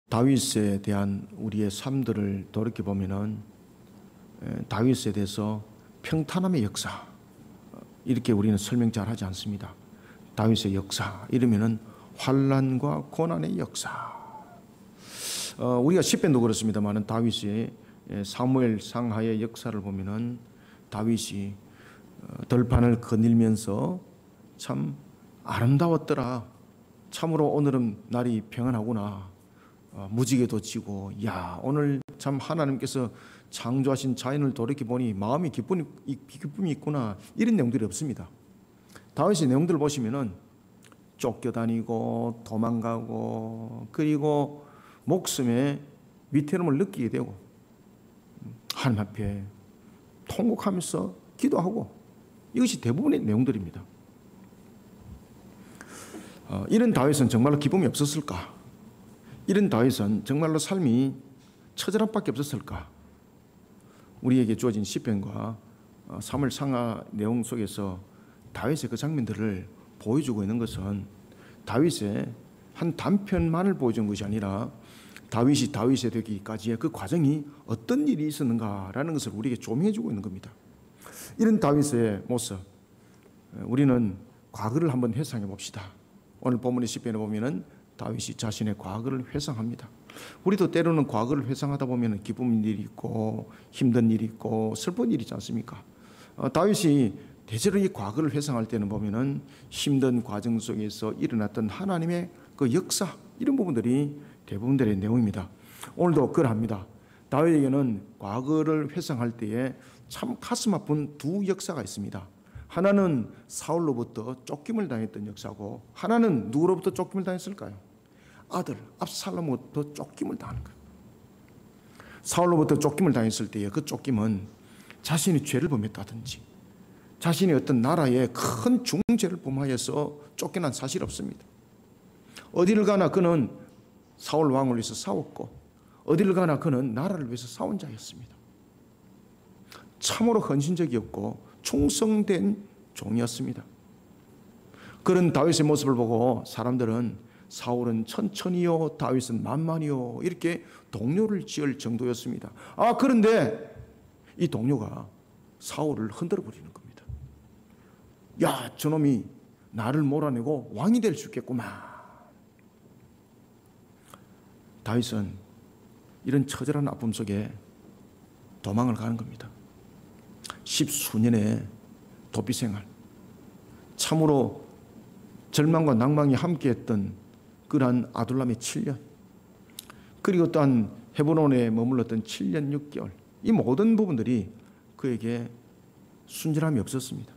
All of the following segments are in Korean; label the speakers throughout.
Speaker 1: 다윗에 대한 우리의 삶들을 돌이켜보면은 다윗에 대해서 평탄함의 역사, 이렇게 우리는 설명 잘 하지 않습니다. 다윗의 역사 이러면은 환난과 고난의 역사. 우리가 시편도 그렇습니다만은 다윗의 사무엘 상하의 역사를 보면은 다윗이 들판을 거닐면서 참 아름다웠더라. 참으로 오늘은 날이 평안하구나. 무지개도 지고, 야, 오늘 참 하나님께서 창조하신 자연을 돌이켜보니 마음이 기쁨이 있구나. 이런 내용들이 없습니다. 다윗의 내용들을 보시면은 쫓겨다니고 도망가고 그리고 목숨의 위태로움을 느끼게 되고 하나님 앞에 통곡하면서 기도하고, 이것이 대부분의 내용들입니다. 이런 다윗은 정말로 기쁨이 없었을까? 이런 다윗은 정말로 삶이 처절함밖에 없었을까? 우리에게 주어진 시편과 사무엘 상하 내용 속에서 다윗의 그 장면들을 보여주고 있는 것은 다윗의 한 단편만을 보여준 것이 아니라 다윗이 되기까지의 그 과정이 어떤 일이 있었는가라는 것을 우리에게 조명해주고 있는 겁니다. 이런 다윗의 모습, 우리는 과거를 한번 회상해 봅시다. 오늘 본문의 시편에 보면은 다윗이 자신의 과거를 회상합니다. 우리도 때로는 과거를 회상하다 보면 기쁜 일이 있고 힘든 일이 있고 슬픈 일이 있지 않습니까? 다윗이 대체로 이 과거를 회상할 때는 보면은 힘든 과정 속에서 일어났던 하나님의 그 역사, 이런 부분들이 대부분들의 내용입니다. 오늘도 그러합니다. 다윗에게는 과거를 회상할 때에 참 가슴 아픈 두 역사가 있습니다. 하나는 사울로부터 쫓김을 당했던 역사고, 하나는 누구로부터 쫓김을 당했을까요? 아들 압살롬으로부터 쫓김을 당하는 거예요. 사울로부터 쫓김을 당했을 때의 그 쫓김은 자신이 죄를 범했다든지 자신이 어떤 나라에 큰 중죄를 범하여서 쫓겨난 사실 없습니다. 어디를 가나 그는 사울 왕을 위해서 싸웠고, 어디를 가나 그는 나라를 위해서 싸운 자였습니다. 참으로 헌신적이었고 충성된 종이었습니다. 그런 다윗의 모습을 보고 사람들은 사울은 천천히요, 다윗은 만만히요, 이렇게 동료를 지을 정도였습니다. 그런데 이 동료가 사울을 흔들어 버리는 겁니다. 야, 저놈이 나를 몰아내고 왕이 될 수 있겠구만. 다윗은 이런 처절한 아픔 속에 도망을 가는 겁니다. 10수년의 도피생활, 참으로 절망과 낭망이 함께했던 그러한 아둘람의 7년, 그리고 또한 헤브론에 머물렀던 7년 6개월, 이 모든 부분들이 그에게 순진함이 없었습니다.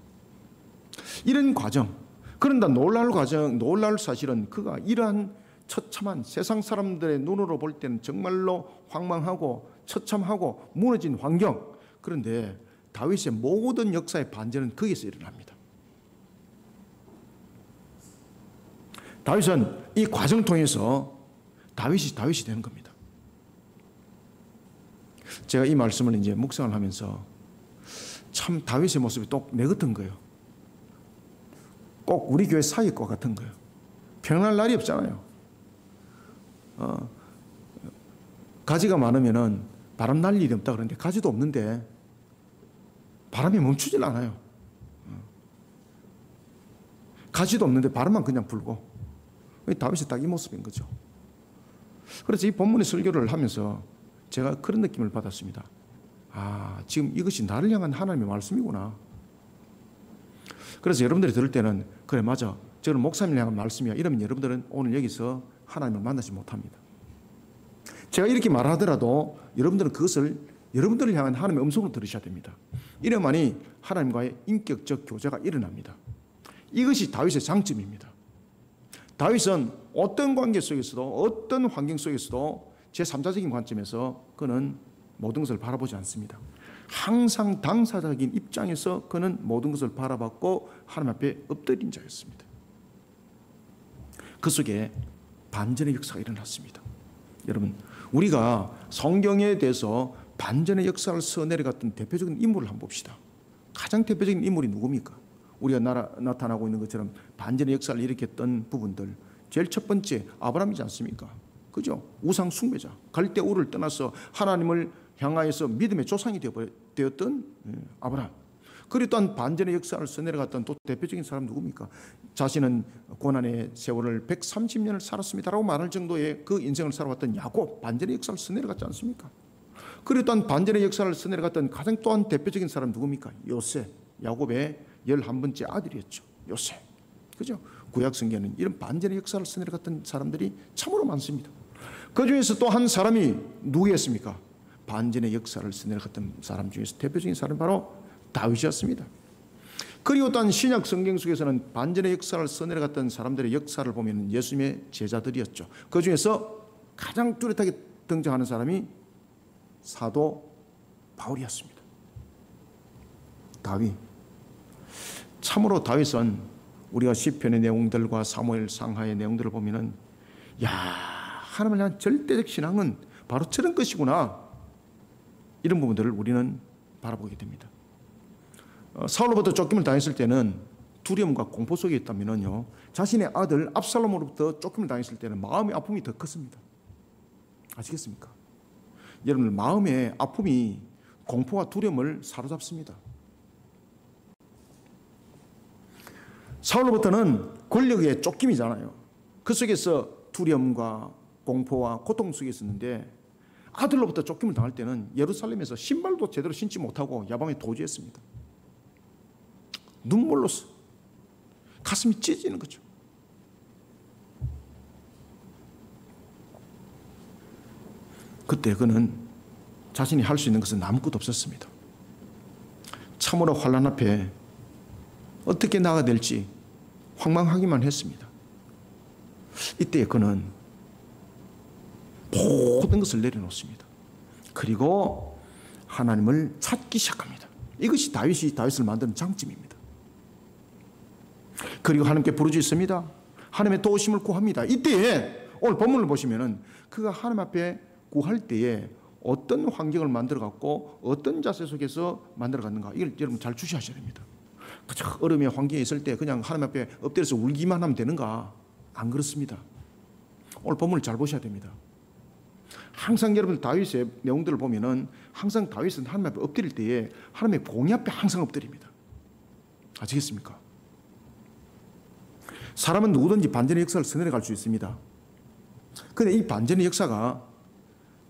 Speaker 1: 이런 과정, 그런데 놀랄 사실은 그가 이러한 처참한, 세상 사람들의 눈으로 볼 때는 정말로 황망하고 처참하고 무너진 환경, 그런데 다윗의 모든 역사의 반전은 거기서 일어납니다. 다윗은 이 과정을 통해서 다윗이 되는 겁니다. 제가 이 말씀을 이제 묵상을 하면서 참 다윗의 모습이 또 내 같은 거예요. 꼭 우리 교회 사역과 같은 거예요. 평안할 날이 없잖아요. 가지가 많으면은 바람 날 일이 없다 그러는데 가지도 없는데 바람이 멈추질 않아요. 가지도 없는데 바람만 그냥 불고, 다윗이 딱 이 모습인 거죠. 그래서 이 본문의 설교를 하면서 제가 그런 느낌을 받았습니다. 지금 이것이 나를 향한 하나님의 말씀이구나. 그래서 여러분들이 들을 때는 그래, 맞아, 저는 목사님을 향한 말씀이야, 이러면 여러분들은 오늘 여기서 하나님을 만나지 못합니다. 제가 이렇게 말하더라도 여러분들은 그것을 여러분들을 향한 하나님의 음성으로 들으셔야 됩니다. 이래만이 하나님과의 인격적 교제가 일어납니다. 이것이 다윗의 장점입니다. 다윗은 어떤 관계 속에서도, 어떤 환경 속에서도 제3자적인 관점에서 그는 모든 것을 바라보지 않습니다. 항상 당사자적인 입장에서 그는 모든 것을 바라봤고 하나님 앞에 엎드린 자였습니다. 그 속에 반전의 역사가 일어났습니다. 여러분, 우리가 성경에 대해서 반전의 역사를 써내려갔던 대표적인 인물을 한번 봅시다. 가장 대표적인 인물이 누굽니까? 우리가 나타나고 있는 것처럼 반전의 역사를 일으켰던 부분들, 제일 첫 번째 아브라함이지 않습니까? 그죠? 우상 숭배자, 갈대우를 떠나서 하나님을 향하여서 믿음의 조상이 되었던 아브라함. 그리고 또한 반전의 역사를 써내려갔던 또 대표적인 사람 누굽니까? 자신은 고난의 세월을 130년을 살았습니다라고 말할 정도의 그 인생을 살아왔던 야곱, 반전의 역사를 써내려갔지 않습니까? 그리고 또한 반전의 역사를 써내려갔던 가장 또한 대표적인 사람 누굽니까? 요셉, 야곱의 11번째 아들이었죠. 요셉. 그죠? 구약 성경에는 이런 반전의 역사를 써내려갔던 사람들이 참으로 많습니다. 그 중에서 또 한 사람이 누구였습니까? 반전의 역사를 써내려갔던 사람 중에서 대표적인 사람이 바로 다윗이었습니다. 그리고 또한 신약 성경 속에서는 반전의 역사를 써내려갔던 사람들의 역사를 보면 예수님의 제자들이었죠. 그 중에서 가장 뚜렷하게 등장하는 사람이 사도 바울이었습니다. 다윗. 참으로 다윗은 우리가 시편의 내용들과 사무엘 상하의 내용들을 보면은 야, 하나님을 향한 절대적 신앙은 바로 저런 것이구나. 이런 부분들을 우리는 바라보게 됩니다. 사울로부터 쫓김을 당했을 때는 두려움과 공포 속에 있다면요, 자신의 아들 압살롬으로부터 쫓김을 당했을 때는 마음의 아픔이 더 컸습니다. 아시겠습니까? 여러분들, 마음의 아픔이 공포와 두려움을 사로잡습니다. 사울로부터는 권력의 쫓김이잖아요. 그 속에서 두려움과 공포와 고통 속에 있었는데, 아들로부터 쫓김을 당할 때는 예루살렘에서 신발도 제대로 신지 못하고 야방에 도주했습니다. 눈물로서 가슴이 찢어지는 거죠. 그때 그는 자신이 할 수 있는 것은 아무것도 없었습니다. 참으로 환난 앞에 어떻게 나아가야 될지 황망하기만 했습니다. 이때 그는 모든 것을 내려놓습니다. 그리고 하나님을 찾기 시작합니다. 이것이 다윗을 만드는 장점입니다. 그리고 하나님께 부르짖습니다. 하나님의 도우심을 구합니다. 이때에 오늘 본문을 보시면은 그가 하나님 앞에 구할 때에 어떤 환경을 만들어갖고 어떤 자세 속에서 만들어갔는가, 이걸 여러분 잘 주시하셔야 됩니다. 그저 어려움의 환경에 있을 때 그냥 하나님 앞에 엎드려서 울기만 하면 되는가? 안 그렇습니다. 오늘 본문을 잘 보셔야 됩니다. 항상 여러분 다윗의 내용들을 보면은 항상 다윗은 하나님 앞에 엎드릴 때에 하나님의 공의 앞에 항상 엎드립니다. 아시겠습니까? 사람은 누구든지 반전의 역사를 써내려갈 수 있습니다. 그런데 이 반전의 역사가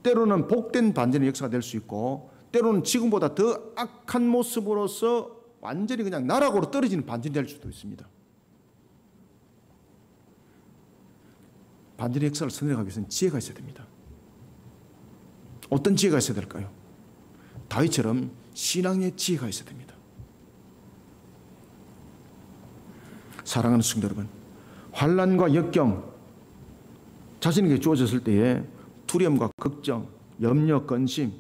Speaker 1: 때로는 복된 반전의 역사가 될 수 있고, 때로는 지금보다 더 악한 모습으로서 완전히 그냥 나락으로 떨어지는 반전이 될 수도 있습니다. 반전의 역사를 써내려가기 위해서는 지혜가 있어야 됩니다. 어떤 지혜가 있어야 될까요? 다윗처럼 신앙의 지혜가 있어야 됩니다. 사랑하는 성도 여러분, 환난과 역경, 자신에게 주어졌을 때에 두려움과 걱정, 염려, 근심,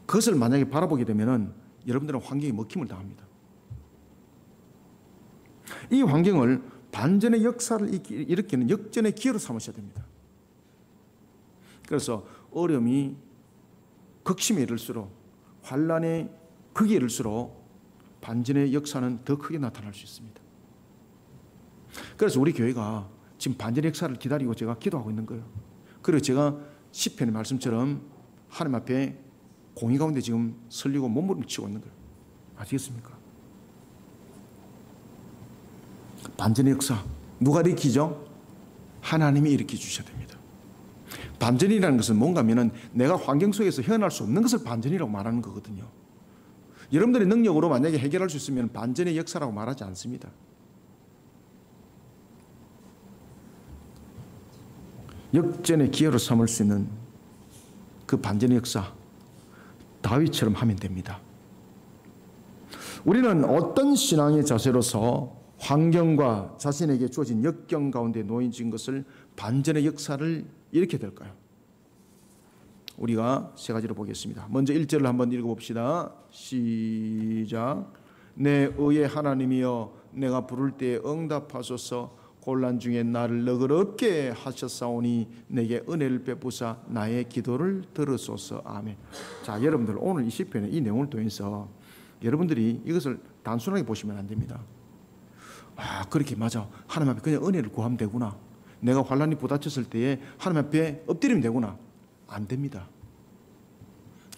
Speaker 1: 그것을 만약에 바라보게 되면 여러분들은 환경에 먹힘을 당합니다. 이 환경을 반전의 역사를 일으키는 역전의 기회로 삼으셔야 됩니다. 그래서 어려움이 극심에 이를수록, 환난의 극에 이를수록 반전의 역사는 더 크게 나타날 수 있습니다. 그래서 우리 교회가 지금 반전의 역사를 기다리고 제가 기도하고 있는 거예요. 그리고 제가 시편의 말씀처럼 하나님 앞에 공의 가운데 지금 설리고 몸부림치고 있는 거예요. 아시겠습니까? 반전의 역사 누가 일으키죠? 하나님이 일으켜 주셔야 됩니다. 반전이라는 것은 뭔가 하면은 내가 환경 속에서 헤어날 수 없는 것을 반전이라고 말하는 거거든요. 여러분들의 능력으로 만약에 해결할 수 있으면 반전의 역사라고 말하지 않습니다. 역전의 기회로 삼을 수 있는 그 반전의 역사, 다윗처럼 하면 됩니다. 우리는 어떤 신앙의 자세로서 환경과 자신에게 주어진 역경 가운데 놓여진 것을 반전의 역사를 일으켜야 될까요? 우리가 세 가지로 보겠습니다. 먼저 1절을 한번 읽어봅시다. 시작. 내 의의 하나님이여, 내가 부를 때 응답하소서. 곤란 중에 나를 너그럽게 하셨사오니 내게 은혜를 베푸사 나의 기도를 들으소서. 아멘. 자, 여러분들 오늘 이 시편의 이 내용을 통해서 여러분들이 이것을 단순하게 보시면 안 됩니다. 아, 그렇게 맞아. 하나님 앞에 그냥 은혜를 구하면 되구나. 내가 환란이 부닥쳤을 때에 하나님 앞에 엎드리면 되구나. 안 됩니다.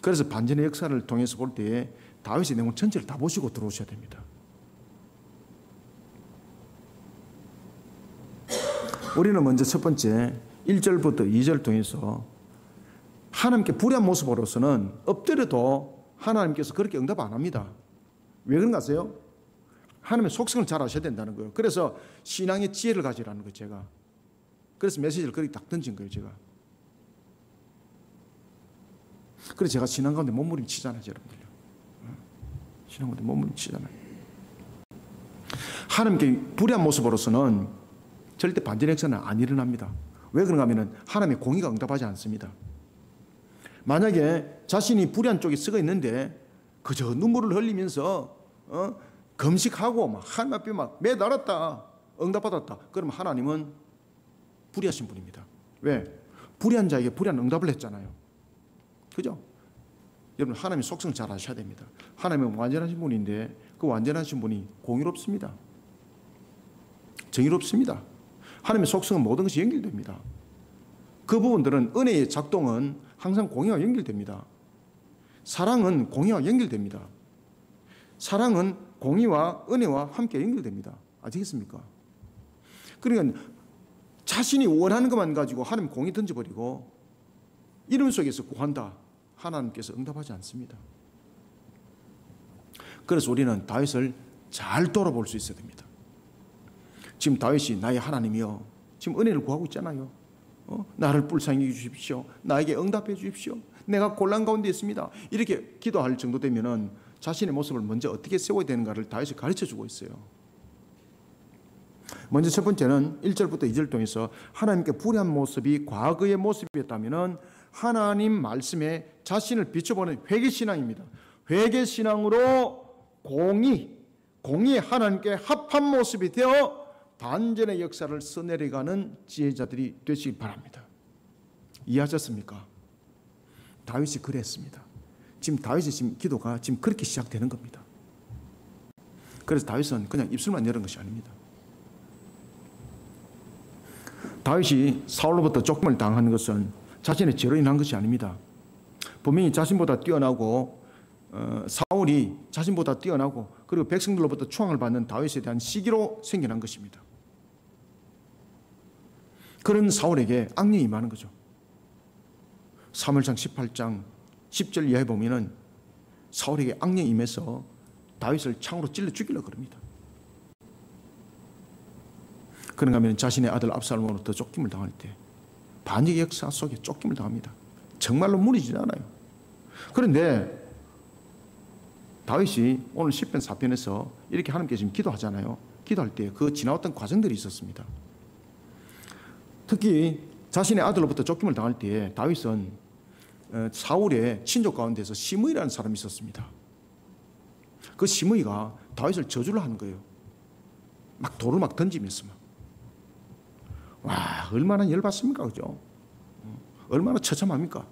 Speaker 1: 그래서 반전의 역사를 통해서 볼 때에 다윗의 내용 전체를 다 보시고 들어오셔야 됩니다. 우리는 먼저 첫 번째 1절부터 2절 통해서 하나님께 불의한 모습으로서는 엎드려도 하나님께서 그렇게 응답 안 합니다. 왜 그런가 아세요? 하나님의 속성을 잘 아셔야 된다는 거예요. 그래서 신앙의 지혜를 가지라는 거예요, 제가. 그래서 메시지를 그렇게 딱 던진 거예요, 제가. 그래서 제가 신앙 가운데 몸부림치잖아요, 여러분들요. 신앙 가운데 몸부림치잖아요. 하나님께 불의한 모습으로서는 절대 반전의 역사는 안 일어납니다. 왜 그런가 하면 하나님의 공의가 응답하지 않습니다. 만약에 자신이 불의한 쪽에 쓰고 있는데 그저 눈물을 흘리면서 금식하고 막 하나님 앞에 막 매달았다, 응답받았다. 그러면 하나님은 불의하신 분입니다. 왜? 불의한 자에게 불의한 응답을 했잖아요. 그죠? 여러분, 하나님의 속성을 잘 아셔야 됩니다. 하나님은 완전하신 분인데 그 완전하신 분이 공의롭습니다. 정의롭습니다. 하나님의 속성은 모든 것이 연결됩니다. 그 부분들은 은혜의 작동은 항상 공의와 연결됩니다. 사랑은 공의와 연결됩니다. 사랑은 공의와 은혜와 함께 연결됩니다. 아시겠습니까? 그러니까 자신이 원하는 것만 가지고 하나님 공의 던져버리고 이름 속에서 구한다. 하나님께서 응답하지 않습니다. 그래서 우리는 다윗을 잘 돌아볼 수 있어야 됩니다. 지금 다윗이 나의 하나님이여, 지금 은혜를 구하고 있잖아요. 나를 불쌍히 주십시오. 나에게 응답해 주십시오. 내가 곤란 가운데 있습니다. 이렇게 기도할 정도 되면은 자신의 모습을 먼저 어떻게 세워야 되는가를 다윗이 가르쳐 주고 있어요. 먼저 첫 번째는 1절부터 2절 통해서 하나님께 불의한 모습이 과거의 모습이었다면은 하나님 말씀에 자신을 비춰보는 회개신앙입니다. 회개신앙으로 공의 하나님께 합한 모습이 되어 반전의 역사를 써내려가는 지혜자들이 되시기 바랍니다. 이해하셨습니까? 다윗이 그랬습니다. 지금 다윗의 지금 기도가 지금 그렇게 시작되는 겁니다. 그래서 다윗은 그냥 입술만 열은 것이 아닙니다. 다윗이 사울로부터 쫓김을 당한 것은 자신의 죄로 인한 것이 아닙니다. 분명히 자신보다 뛰어나고 사울이 자신보다 뛰어나고 그리고 백성들로부터 추앙을 받는 다윗에 대한 시기로 생겨난 것입니다. 그런 사울에게 악령이 임하는 거죠. 사무엘상 18장 10절 이하에 보면은 사울에게 악령이 임해서 다윗을 창으로 찔러 죽이려고 합니다. 그런가 하면 자신의 아들 압살롬으로부터 쫓김을 당할 때 반역의 역사 속에 쫓김을 당합니다. 정말로 무너지지 않아요. 그런데 다윗이 오늘 10편 4편에서 이렇게 하나님께 지금 기도하잖아요. 기도할 때 그 지나왔던 과정들이 있었습니다. 특히 자신의 아들로부터 쫓김을 당할 때 다윗은 사울의 친족 가운데서 시므이라는 사람이 있었습니다. 그 시므이가 다윗을 저주를 하는 거예요. 막 돌을 막 던지면서 와, 얼마나 열받습니까? 그죠? 얼마나 처참합니까?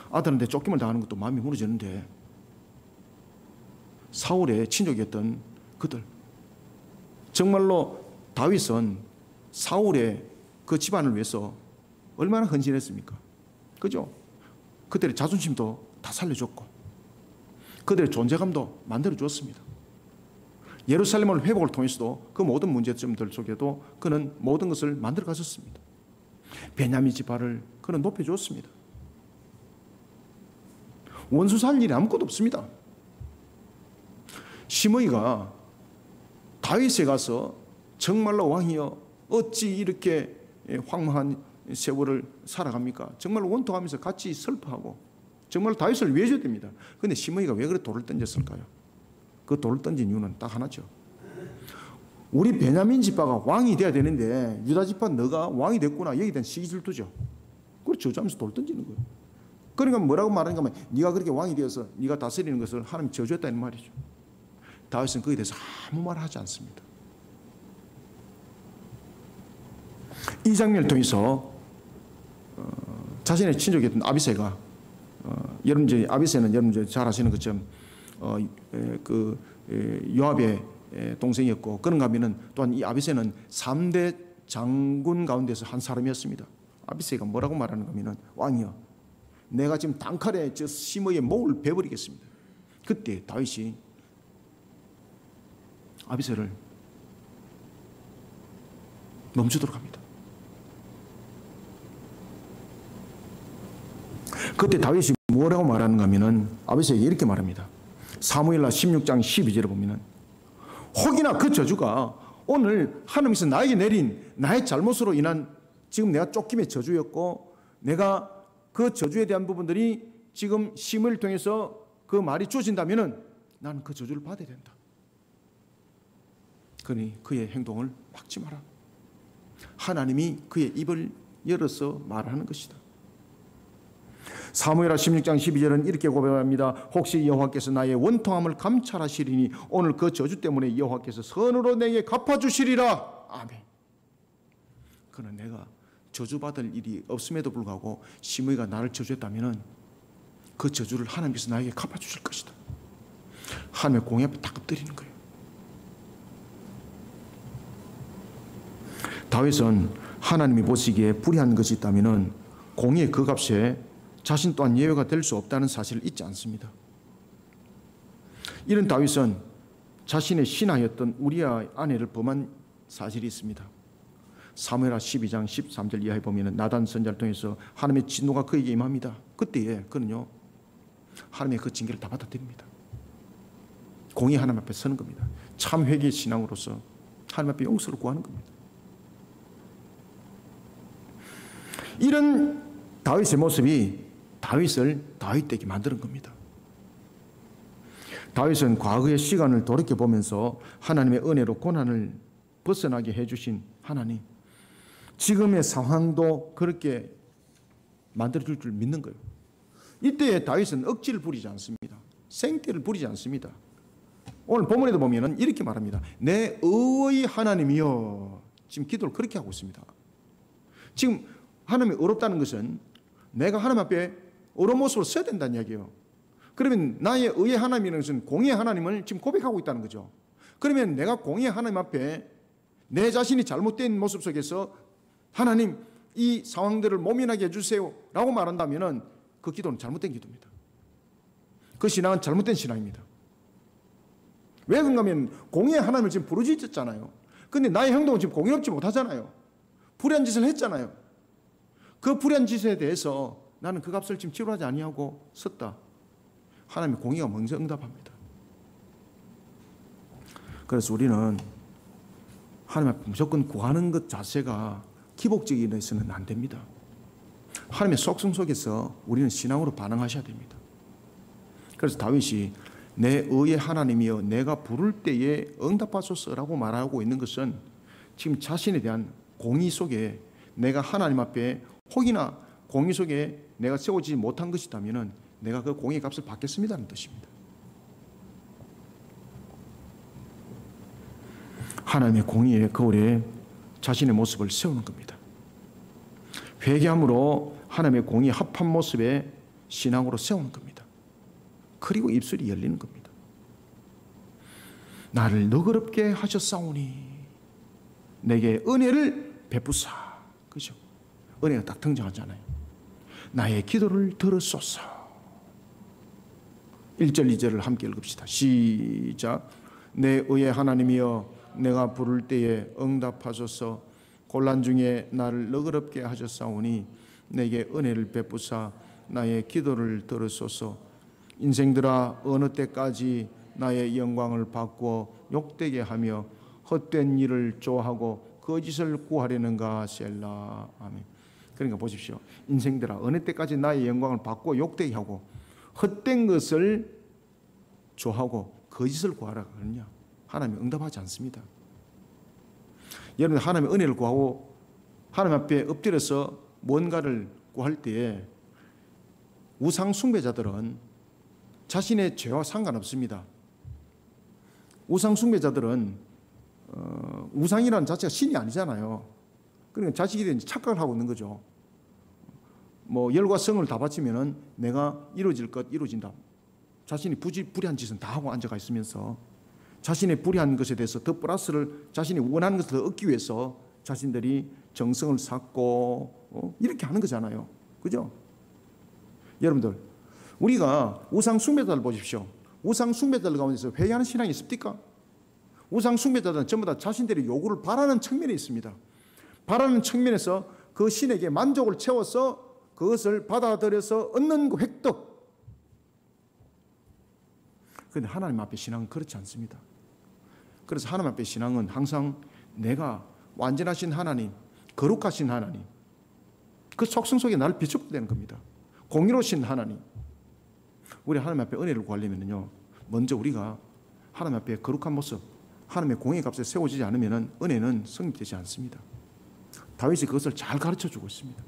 Speaker 1: 아들한테 쫓김을 당하는 것도 마음이 무너지는데 사울의 친족이었던 그들, 정말로 다윗은 사울의 그 집안을 위해서 얼마나 헌신했습니까? 그죠? 그들의 자존심도 다 살려줬고 그들의 존재감도 만들어주었습니다. 예루살렘을 회복을 통해서도 그 모든 문제점들 속에도 그는 모든 것을 만들어 가셨습니다. 베냐민 지파를 그는 높여주었습니다. 원수 살 일이 아무것도 없습니다. 시므이가 다윗에 가서 정말로 왕이여 어찌 이렇게 황망한 세월을 살아갑니까? 정말 원통하면서 같이 슬퍼하고 정말 다윗을 위해줘야 됩니다. 그런데 시므이가 왜 그렇게 돌을 던졌을까요? 그 돌을 던진 이유는 딱 하나죠. 우리 베냐민 지파가 왕이 돼야 되는데 유다 지파 너가 왕이 됐구나, 여기에 대한 시기 질투죠. 그걸 저주하면서 돌 던지는 거예요. 그러니까 뭐라고 말하는가 하면 네가 그렇게 왕이 되어서 네가 다스리는 것을 하나님 저주했다는 말이죠. 다윗은 거기에 대해서 아무 말 하지 않습니다. 이 장면을 통해서 자신의 친족이었던 아비새가 여러분 아비새는 여러분 잘 아시는 것처럼 요압의 동생이었고 그런가 하면은 또한 이 아비새는 3대 장군 가운데서 한 사람이었습니다. 아비새가 뭐라고 말하는가 하면, 왕이여, 내가 지금 단칼에 저 시므이의 목을 베버리겠습니다. 그때 다윗이 아비새를 멈추도록 합니다. 그때 다윗이 뭐라고 말하는가 하면 아비새에게 이렇게 말합니다. 사무엘하 16장 12절에 보면, 혹이나 그 저주가 오늘 하나님께서 나에게 내린 나의 잘못으로 인한 지금 내가 쫓김의 저주였고, 내가 그 저주에 대한 부분들이 지금 시므이를 통해서 그 말이 주어진다면 나는 그 저주를 받아야 된다. 그러니 그의 행동을 막지 마라. 하나님이 그의 입을 열어서 말하는 것이다. 사무엘하 16장 12절은 이렇게 고백합니다. 혹시 여호와께서 나의 원통함을 감찰하시리니 오늘 그 저주 때문에 여호와께서 선으로 내게 갚아주시리라. 아멘. 그는 내가 저주받을 일이 없음에도 불구하고 시므이가 나를 저주했다면 그 저주를 하나님께서 나에게 갚아주실 것이다. 하나님의 공의 앞에 딱 엎드리는 거예요. 다윗은 하나님이 보시기에 불의한 것이 있다면 공의의 그 값에 자신 또한 예외가 될 수 없다는 사실을 잊지 않습니다. 이런 다윗은 자신의 신하였던 우리아의 아내를 범한 사실이 있습니다. 사무엘하 12장 13절 이하에 보면 나단 선지자를 통해서 하나님의 진노가 그에게 임합니다. 그때에 그는요, 하나님의 그 징계를 다 받아들입니다. 공의 하나님 앞에 서는 겁니다. 참 회개의 신앙으로서 하나님 앞에 용서를 구하는 겁니다. 이런 다윗의 모습이 다윗을 다윗되게 만드는 겁니다. 다윗은 과거의 시간을 돌이켜보면서 하나님의 은혜로 고난을 벗어나게 해주신 하나님, 지금의 상황도 그렇게 만들어줄 줄 믿는 거예요. 이때에 다윗은 억지를 부리지 않습니다. 생떼를 부리지 않습니다. 오늘 본문에도 보면 이렇게 말합니다. 내 의의 하나님이여. 지금 기도를 그렇게 하고 있습니다. 지금 하나님이 어렵다는 것은 내가 하나님 앞에 어려운 모습으로 서야 된다는 이야기예요. 그러면 나의 의의 하나님이라는 것은 공의의 하나님을 지금 고백하고 있다는 거죠. 그러면 내가 공의의 하나님 앞에 내 자신이 잘못된 모습 속에서 하나님 이 상황들을 모면하게 해주세요 라고 말한다면 그 기도는 잘못된 기도입니다. 그 신앙은 잘못된 신앙입니다. 왜 그런가 하면 공의의 하나님을 지금 부르짖었잖아요. 그런데 나의 행동은 지금 공의롭지 못하잖아요. 불의한 짓을 했잖아요. 그 불의한 짓에 대해서 나는 그 값을 지금 치료하지 아니하고 섰다. 하나님의 공의가 먼저 응답합니다. 그래서 우리는 하나님 앞에 무조건 구하는 것 자체가 기복적인 데서는 안 됩니다. 하나님의 속성 속에서 우리는 신앙으로 반응하셔야 됩니다. 그래서 다윗이 내 의의 하나님이여 내가 부를 때에 응답하소서라고 말하고 있는 것은 지금 자신에 대한 공의 속에 내가 하나님 앞에 혹이나 공의 속에 내가 세워지지 못한 것이라면 내가 그 공의 값을 받겠습니다는 뜻입니다. 하나님의 공의의 거울에 자신의 모습을 세우는 겁니다. 회개함으로 하나님의 공의에 합한 모습에 신앙으로 세우는 겁니다. 그리고 입술이 열리는 겁니다. 나를 너그럽게 하셨사오니 내게 은혜를 베푸사. 그죠? 은혜가 딱 등장하잖아요. 나의 기도를 들으소서. 1절 2절을 함께 읽읍시다. 시작. 내 의의 하나님이여 내가 부를 때에 응답하소서. 곤란 중에 나를 너그럽게 하셨사오니 내게 은혜를 베푸사 나의 기도를 들으소서. 인생들아 어느 때까지 나의 영광을 바꾸어 욕되게 하며 헛된 일을 좋아하고 거짓을 구하려는가. 셀라. 아멘. 그러니까 보십시오. 인생들아 어느 때까지 나의 영광을 바꾸어 욕되게 하고 헛된 것을 좋아하고 거짓을 구하라 그러냐. 하나님이 응답하지 않습니다. 여러분 하나님의 은혜를 구하고 하나님 앞에 엎드려서 뭔가를 구할 때에 우상 숭배자들은 자신의 죄와 상관없습니다. 우상 숭배자들은 우상이라는 자체가 신이 아니잖아요. 그러니까 자식이 된지 착각을 하고 있는 거죠. 뭐 열과 성을 다 바치면은 내가 이루어질 것 이루어진다. 자신이 불의한 짓은 다 하고 앉아가 있으면서 자신의 불의한 것에 대해서 더 플러스를 자신이 원하는 것을 더 얻기 위해서 자신들이 정성을 쌓고 이렇게 하는 거잖아요. 그죠? 여러분들, 우리가 우상 숭배자들 보십시오. 우상 숭배자들 가운데서 회개하는 신앙이 있습니까? 우상 숭배자들은 전부 다 자신들의 요구를 바라는 측면에 있습니다. 바라는 측면에서 그 신에게 만족을 채워서 그것을 받아들여서 얻는 그 획득. 그런데 하나님 앞에 신앙은 그렇지 않습니다. 그래서 하나님 앞에 신앙은 항상 내가 완전하신 하나님, 거룩하신 하나님, 그 속성 속에 나를 비춰보게 되는 겁니다. 공의로우신 하나님. 우리 하나님 앞에 은혜를 구하려면요, 먼저 우리가 하나님 앞에 거룩한 모습, 하나님의 공의 값에 세워지지 않으면 은혜는 성립되지 않습니다. 다윗이 그것을 잘 가르쳐주고 있습니다.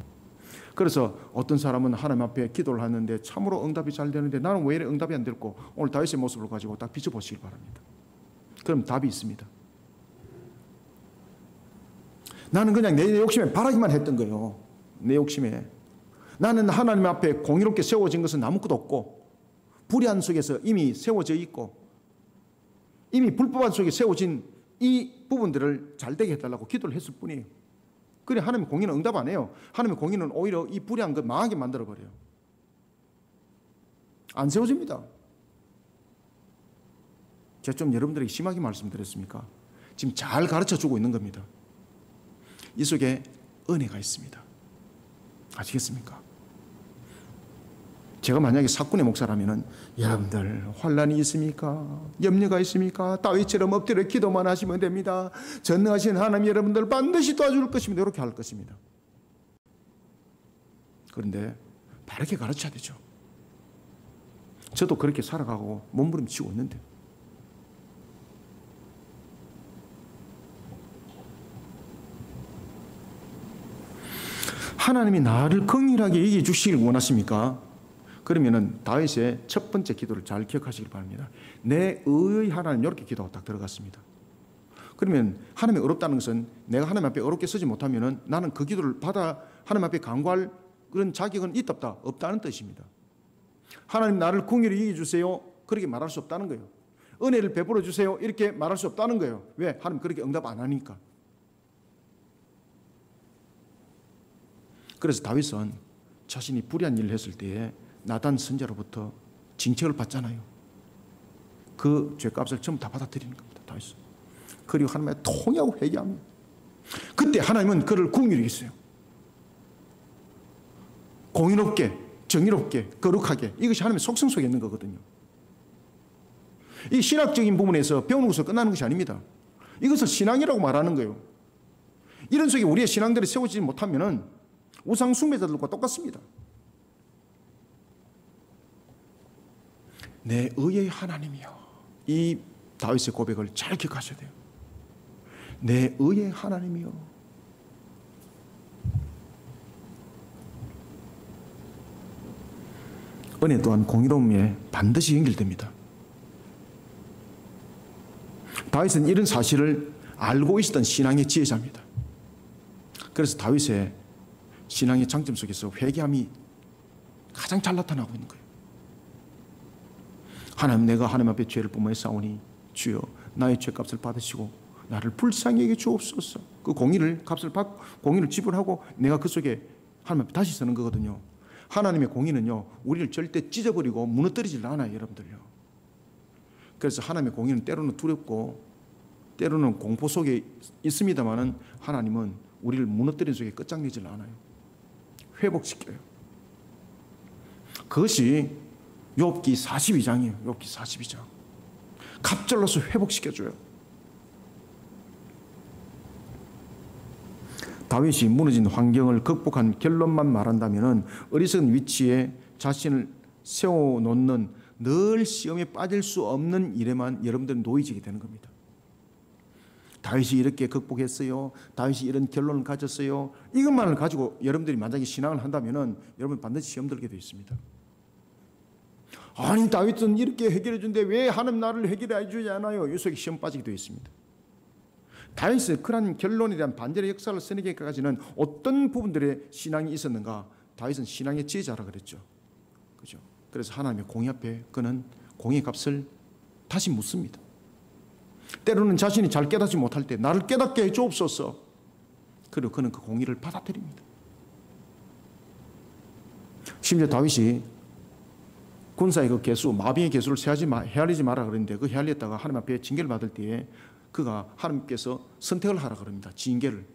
Speaker 1: 그래서 어떤 사람은 하나님 앞에 기도를 하는데 참으로 응답이 잘 되는데 나는 왜 이렇게 응답이 안 됐고, 오늘 다윗의 모습을 가지고 딱 비춰보시기 바랍니다. 그럼 답이 있습니다. 나는 그냥 내 욕심에 바라기만 했던 거예요. 내 욕심에. 나는 하나님 앞에 공의롭게 세워진 것은 아무것도 없고, 불의한 속에서 이미 세워져 있고, 이미 불법한 속에 세워진 이 부분들을 잘되게 해달라고 기도를 했을 뿐이에요. 그래, 하나님의 공의는 응답 안 해요. 하나님의 공의는 오히려 이 불의한 것 망하게 만들어버려요. 안 세워집니다. 제가 좀 여러분들에게 심하게 말씀드렸습니까? 지금 잘 가르쳐주고 있는 겁니다. 이 속에 은혜가 있습니다. 아시겠습니까? 제가 만약에 사꾼의 목사라면 여러분들 환난이 있습니까? 염려가 있습니까? 다윗처럼 엎드려 기도만 하시면 됩니다. 전능하신 하나님 여러분들 반드시 도와줄 것입니다. 이렇게 할 것입니다. 그런데 바르게 가르쳐야 되죠. 저도 그렇게 살아가고 몸부림치고 있는데, 하나님이 나를 긍휼하게 여겨 주시길 원하십니까? 그러면은 다윗의 첫 번째 기도를 잘 기억하시길 바랍니다. 내 의의 하나님, 이렇게 기도가 딱 들어갔습니다. 그러면 하나님이 어렵다는 것은 내가 하나님 앞에 어렵게 쓰지 못하면은 나는 그 기도를 받아 하나님 앞에 간구할 그런 자격은 있다 없다? 없다는 뜻입니다. 하나님 나를 긍휼히 여겨 주세요, 그렇게 말할 수 없다는 거예요. 은혜를 베풀어 주세요, 이렇게 말할 수 없다는 거예요. 왜? 하나님 그렇게 응답 안 하니까. 그래서 다윗은 자신이 불의한 일을 했을 때에 나단 선지자로부터 징책을 받잖아요. 그 죄값을 전부 다 받아들이는 겁니다. 다윗은. 그리고 하나님의 통하고 회개합니다. 그때 하나님은 그를 긍휼히 여기세요. 공의롭게, 정의롭게, 거룩하게. 이것이 하나님의 속성 속에 있는 거거든요. 이 신학적인 부분에서 배우는 것으로 끝나는 것이 아닙니다. 이것을 신앙이라고 말하는 거예요. 이런 속에 우리의 신앙들이 세워지지 못하면 우상 숭배자들과 똑같습니다. 내 의의 하나님이여. 이 다윗의 고백을 잘 기억하셔야 돼요. 내 의의 하나님이여. 은혜 또한 공의로움에 반드시 연결됩니다. 다윗은 이런 사실을 알고 있었던 신앙의 지혜자입니다. 그래서 다윗의 신앙의 장점 속에서 회개함이 가장 잘 나타나고 있는 거예요. 하나님, 내가 하나님 앞에 죄를 범하여 싸우니 주여 나의 죄값을 받으시고 나를 불쌍히 여겨 주옵소서. 그 공의를 값을 받고 공의를 지불하고 내가 그 속에 하나님 앞에 다시 서는 거거든요. 하나님의 공의는요, 우리를 절대 찢어버리고 무너뜨리질 않아요, 여러분들요. 그래서 하나님의 공의는 때로는 두렵고 때로는 공포 속에 있습니다만은 하나님은 우리를 무너뜨리는 속에 끝장내질 않아요. 회복시켜요. 그것이 욥기 42장이에요. 욥기 42장. 갑절로서 회복시켜줘요. 다윗이 무너진 환경을 극복한 결론만 말한다면 어리석은 위치에 자신을 세워놓는 늘 시험에 빠질 수 없는 일에만 여러분들은 놓이지게 되는 겁니다. 다윗이 이렇게 극복했어요. 다윗이 이런 결론을 가졌어요. 이것만을 가지고 여러분들이 만약에 신앙을 한다면 여러분 반드시 시험 들게 되어 있습니다. 아니, 다윗은 이렇게 해결해 준데 왜 하나님 나를 해결해 주지 않아요? 이 속에 시험 빠지게 되어 있습니다. 다윗의 그런 결론에 대한 반대의 역사를 써내기까지는 어떤 부분들의 신앙이 있었는가? 다윗은 신앙의 지혜자라 그랬죠. 그죠? 그래서 하나님의 공의 앞에 그는 공의 값을 다시 묻습니다. 때로는 자신이 잘 깨닫지 못할 때 나를 깨닫게 해 주옵소서. 그리고 그는 그 공의를 받아들입니다. 심지어 다윗이 군사의 그 개수, 마병의 개수를 헤아리지 마라 그랬는데 그 헤아렸다가 하나님 앞에 징계를 받을 때에 그가 하나님께서 선택을 하라 그럽니다. 징계를.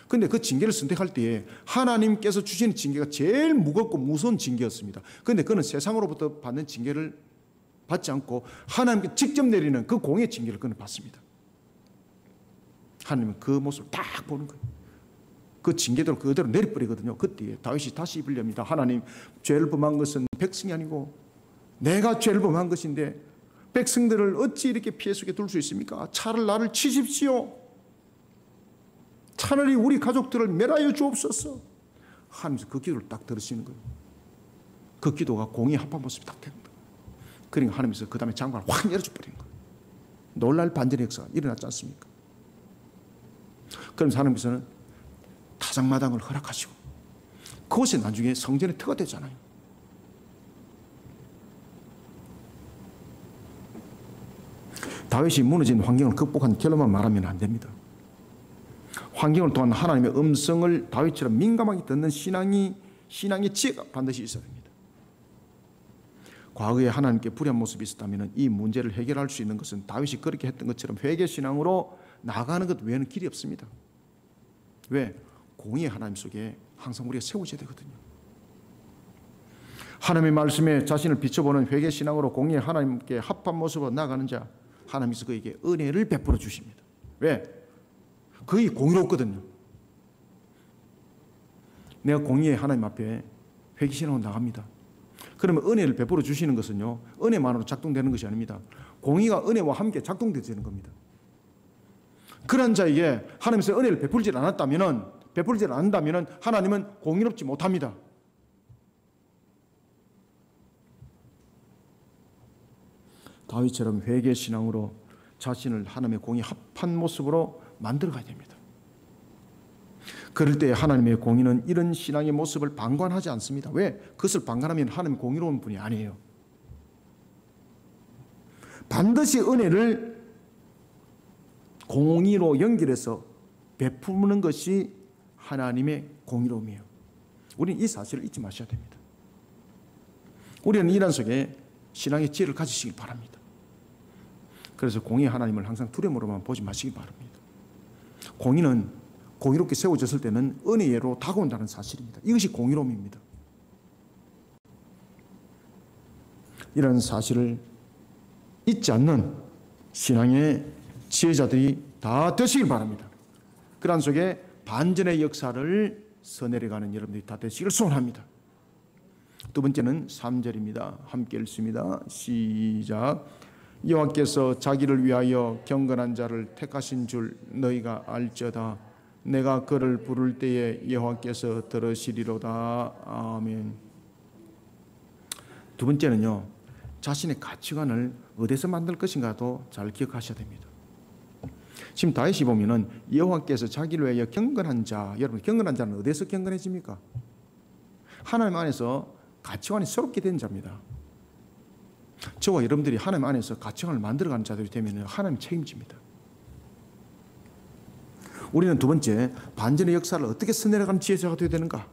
Speaker 1: 근데 그 징계를 선택할 때에 하나님께서 주시는 징계가 제일 무겁고 무서운 징계였습니다. 근데 그는 세상으로부터 받는 징계를 받지 않고 하나님께 직접 내리는 그 공의 징계를 그는 받습니다. 하나님은 그 모습을 딱 보는 거예요. 그 징계대로 그대로 내려버리거든요. 그때 다윗이 다시 입을 엽니다. 하나님, 죄를 범한 것은 백성이 아니고 내가 죄를 범한 것인데 백성들을 어찌 이렇게 피해 속에 둘 수 있습니까? 차라리 나를 치십시오. 차라리 우리 가족들을 멸하여 주옵소서. 하나님께서 그 기도를 딱 들으시는 거예요. 그 기도가 공의에 합한 모습이 딱 되는 거예요. 그러니까 하나님께서 그 다음에 장관을 확 열어줘 버리는 거예요. 놀랄 반전의 역사가 일어났지 않습니까? 그러면서 하나님께서는 타작마당을 허락하시고 그것이 나중에 성전의 터가 되잖아요. 다윗이 무너진 환경을 극복한 결론만 말하면 안 됩니다. 환경을 통한 하나님의 음성을 다윗처럼 민감하게 듣는 신앙의 지혜가 반드시 있어야 됩니다. 과거에 하나님께 불의한 모습이 있었다면 이 문제를 해결할 수 있는 것은 다윗이 그렇게 했던 것처럼 회개신앙으로 나아가는 것 외에는 길이 없습니다. 왜? 공의의 하나님 속에 항상 우리가 세워져야 되거든요. 하나님의 말씀에 자신을 비춰보는 회개신앙으로 공의의 하나님께 합한 모습으로 나아가는 자, 하나님께서 그에게 은혜를 베풀어 주십니다. 왜? 그게 공의롭거든요. 내가 공의의 하나님 앞에 회개신앙으로 나갑니다. 그러면 은혜를 베풀어 주시는 것은요, 은혜만으로 작동되는 것이 아닙니다. 공의가 은혜와 함께 작동되는 겁니다. 그런 자에게 하나님께서 은혜를 베풀지 않는다면 하나님은 공의롭지 못합니다. 다윗처럼 회개신앙으로 자신을 하나님의 공의 합한 모습으로 만들어가야 됩니다. 그럴 때 하나님의 공의는 이런 신앙의 모습을 방관하지 않습니다. 왜? 그것을 방관하면 하나님 공의로운 분이 아니에요. 반드시 은혜를 공의로 연결해서 베푸는 것이 하나님의 공의로움이에요. 우리는 이 사실을 잊지 마셔야 됩니다. 우리는 이란 속에 신앙의 지혜를 가지시기 바랍니다. 그래서 공의 하나님을 항상 두려움으로만 보지 마시기 바랍니다. 공의는 공의롭게 세워졌을 때는 은혜로 다가온다는 사실입니다. 이것이 공의로움입니다. 이런 사실을 잊지 않는 신앙의 지혜자들이 다 되시길 바랍니다. 그런 속에 반전의 역사를 써내려가는 여러분들이 다 되시길 소원합니다. 두 번째는 3절입니다. 함께 읽습니다. 시작. 여호와께서 자기를 위하여 경건한 자를 택하신 줄 너희가 알지어다. 내가 그를 부를 때에 여호와께서 들으시리로다. 아멘. 두 번째는요, 자신의 가치관을 어디서 만들 것인가도 잘 기억하셔야 됩니다. 지금 다윗이 보면은 여호와께서 자기를 위하여 경건한 자, 여러분 경건한 자는 어디서 경건해집니까? 하나님 안에서 가치관이 새롭게 된 자입니다. 저와 여러분들이 하나님 안에서 가치관을 만들어가는 자들이 되면 하나님 책임집니다. 우리는 두 번째, 반전의 역사를 어떻게 써내려가는 지혜자가 되어야 되는가?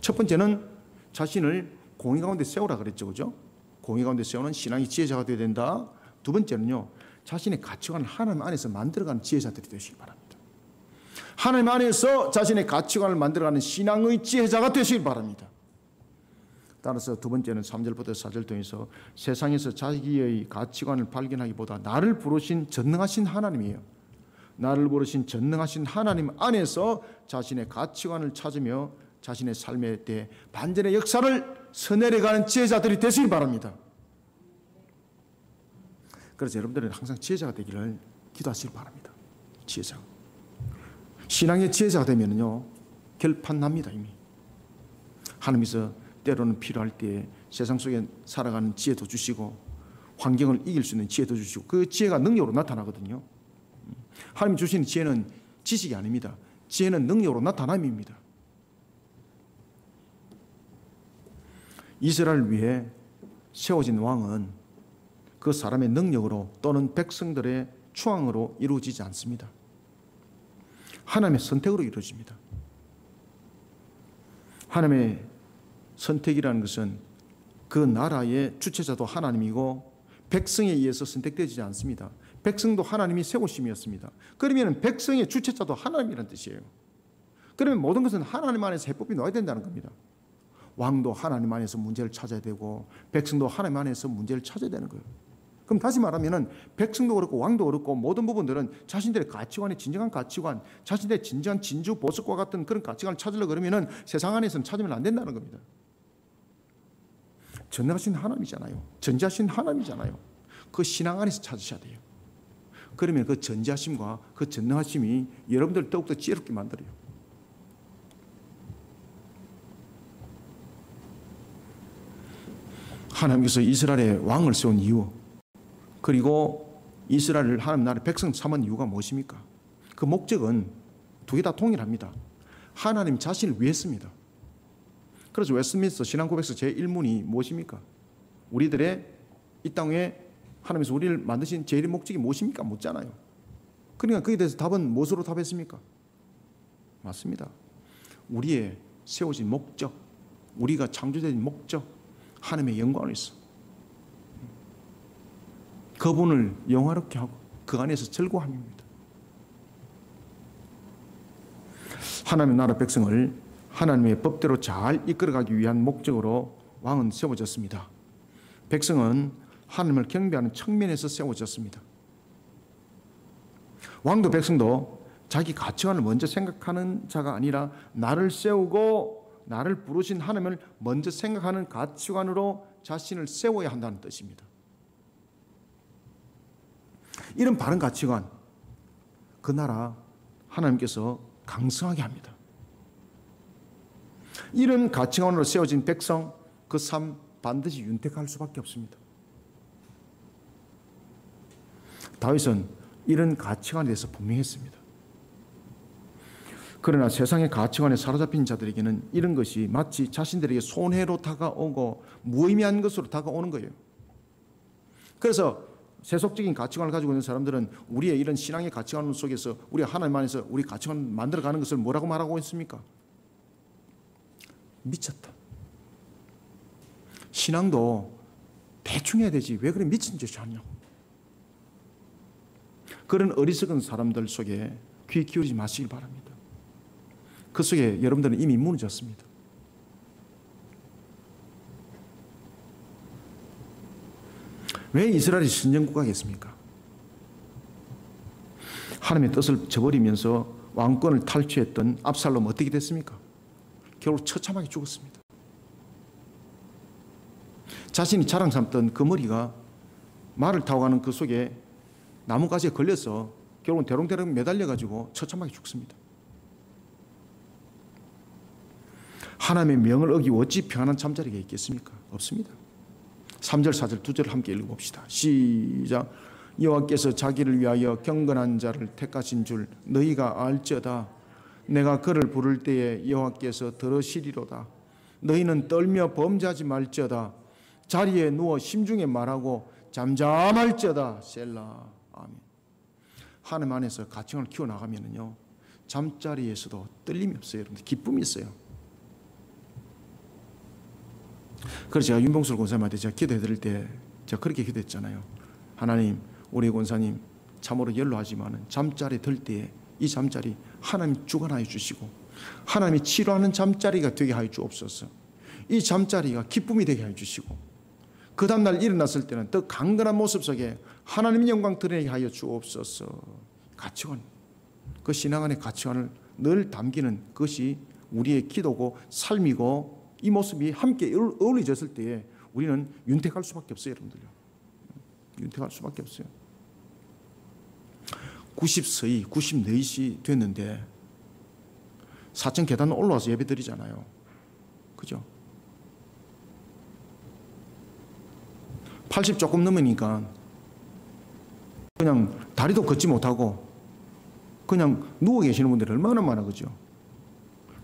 Speaker 1: 첫 번째는 자신을 공의 가운데 세우라 그랬죠, 그죠? 공의 가운데 세우는 신앙의 지혜자가 되어야 된다. 두 번째는요, 자신의 가치관을 하나님 안에서 만들어가는 지혜자들이 되시기 바랍니다. 하나님 안에서 자신의 가치관을 만들어가는 신앙의 지혜자가 되시기 바랍니다. 따라서 두 번째는 3절부터 4절 통해서 세상에서 자기의 가치관을 발견하기보다 나를 부르신 전능하신 하나님이에요. 나를 부르신 전능하신 하나님 안에서 자신의 가치관을 찾으며 자신의 삶에 대해 반전의 역사를 써내려가는 지혜자들이 되시기 바랍니다. 그래서 여러분들은 항상 지혜자가 되기를 기도하시기 바랍니다. 지혜자. 신앙의 지혜자가 되면요, 결판 납니다. 이미. 하나님께서 때로는 필요할 때 세상 속에 살아가는 지혜도 주시고 환경을 이길 수 있는 지혜도 주시고 그 지혜가 능력으로 나타나거든요. 하나님 주시는 지혜는 지식이 아닙니다. 지혜는 능력으로 나타남입니다. 이스라엘을 위해 세워진 왕은 그 사람의 능력으로 또는 백성들의 추앙으로 이루어지지 않습니다. 하나님의 선택으로 이루어집니다. 하나님의 선택이라는 것은 그 나라의 주체자도 하나님이고 백성에 의해서 선택되지 않습니다. 백성도 하나님이 세우심이었습니다. 그러면 백성의 주체자도 하나님이라는 뜻이에요. 그러면 모든 것은 하나님 안에서 해법이 나와야 된다는 겁니다. 왕도 하나님 안에서 문제를 찾아야 되고 백성도 하나님 안에서 문제를 찾아야 되는 거예요. 그럼 다시 말하면 백성도 그렇고 왕도 그렇고 모든 부분들은 자신들의 가치관의 진정한 가치관, 자신들의 진정한 진주 보석과 같은 그런 가치관을 찾으려고 그러면 세상 안에서는 찾으면 안 된다는 겁니다. 전능하신 하나님이잖아요. 전지하신 하나님이잖아요. 그 신앙 안에서 찾으셔야 돼요. 그러면 그 전지하심과 그 전능하심이 여러분들을 더욱더 지혜롭게 만들어요. 하나님께서 이스라엘의 왕을 세운 이유, 그리고 이스라엘을 하나님 나라의 백성 삼은 이유가 무엇입니까? 그 목적은 두 개 다 동일합니다. 하나님 자신을 위했습니다. 그래서 웨스트민스터 신앙고백서 제1문이 무엇입니까? 우리들의 이 땅에 하나님께서 우리를 만드신 제일 목적이 무엇입니까? 묻잖아요. 그러니까 거기에 대해서 답은 무엇으로 답했습니까? 맞습니다. 우리의 세워진 목적, 우리가 창조된 목적, 하나님의 영광을 위해서 그분을 영화롭게 하고 그 안에서 즐거워함입니다. 하나님의 나라 백성을 하나님의 법대로 잘 이끌어가기 위한 목적으로 왕은 세워졌습니다. 백성은 하나님을 경배하는 측면에서 세워졌습니다. 왕도 백성도 자기 가치관을 먼저 생각하는 자가 아니라 나를 세우고 나를 부르신 하나님을 먼저 생각하는 가치관으로 자신을 세워야 한다는 뜻입니다. 이런 바른 가치관, 그 나라 하나님께서 강성하게 합니다. 이런 가치관으로 세워진 백성, 그 삶 반드시 윤택할 수밖에 없습니다. 다윗은 이런 가치관에 대해서 분명했습니다. 그러나 세상의 가치관에 사로잡힌 자들에게는 이런 것이 마치 자신들에게 손해로 다가오고 무의미한 것으로 다가오는 거예요. 그래서 세속적인 가치관을 가지고 있는 사람들은 우리의 이런 신앙의 가치관 속에서 우리가 하나님 안에서 우리 가치관을 만들어가는 것을 뭐라고 말하고 있습니까? 미쳤다. 신앙도 대충 해야 되지 왜 그래 미친 짓을 하냐고. 그런 어리석은 사람들 속에 귀 기울이지 마시길 바랍니다. 그 속에 여러분들은 이미 무너졌습니다. 왜 이스라엘이 신정국가겠습니까? 하나님의 뜻을 저버리면서 왕권을 탈취했던 압살롬 어떻게 됐습니까? 결국 처참하게 죽었습니다. 자신이 자랑 삼던 그 머리가 말을 타고 가는 그 속에 나뭇가지에 걸려서 결국은 대롱대롱 매달려가지고 처참하게 죽습니다. 하나님의 명을 어기고 어찌 평안한 잠자리가 있겠습니까? 없습니다. 3절, 4절, 2절 함께 읽어봅시다. 시작. 여호와께서 자기를 위하여 경건한 자를 택하신 줄 너희가 알지어다. 내가 그를 부를 때에 여호와께서 들으시리로다. 너희는 떨며 범죄하지 말지어다. 자리에 누워 심중에 말하고 잠잠할지어다. 셀라. 아멘. 하나님 안에서 가치관을 키워나가면요 잠자리에서도 떨림이 없어요. 여러분들 기쁨이 있어요. 그래서 제가 윤봉술 권사님한테 제가 기도해 드릴 때 제가 그렇게 기도했잖아요. 하나님, 우리 권사님 참으로 연로하지만 잠자리 들 때에 이 잠자리 하나님 주관하여 주시고 하나님이 치료하는 잠자리가 되게 하여 주옵소서. 이 잠자리가 기쁨이 되게 하여 주시고 그 다음날 일어났을 때는 더 강건한 모습 속에 하나님의 영광 드러내게 하여 주옵소서. 가치관, 그 신앙 안의 가치관을 늘 담기는 것이 우리의 기도고 삶이고 이 모습이 함께 어우러졌을 때에 우리는 윤택할 수밖에 없어요. 여러분들요. 윤택할 수밖에 없어요. 90서희, 94시 됐는데 4층 계단 올라와서 예배 드리잖아요. 그죠? 80 조금 넘으니까 그냥 다리도 걷지 못하고 그냥 누워 계시는 분들이 얼마나 많아, 그죠?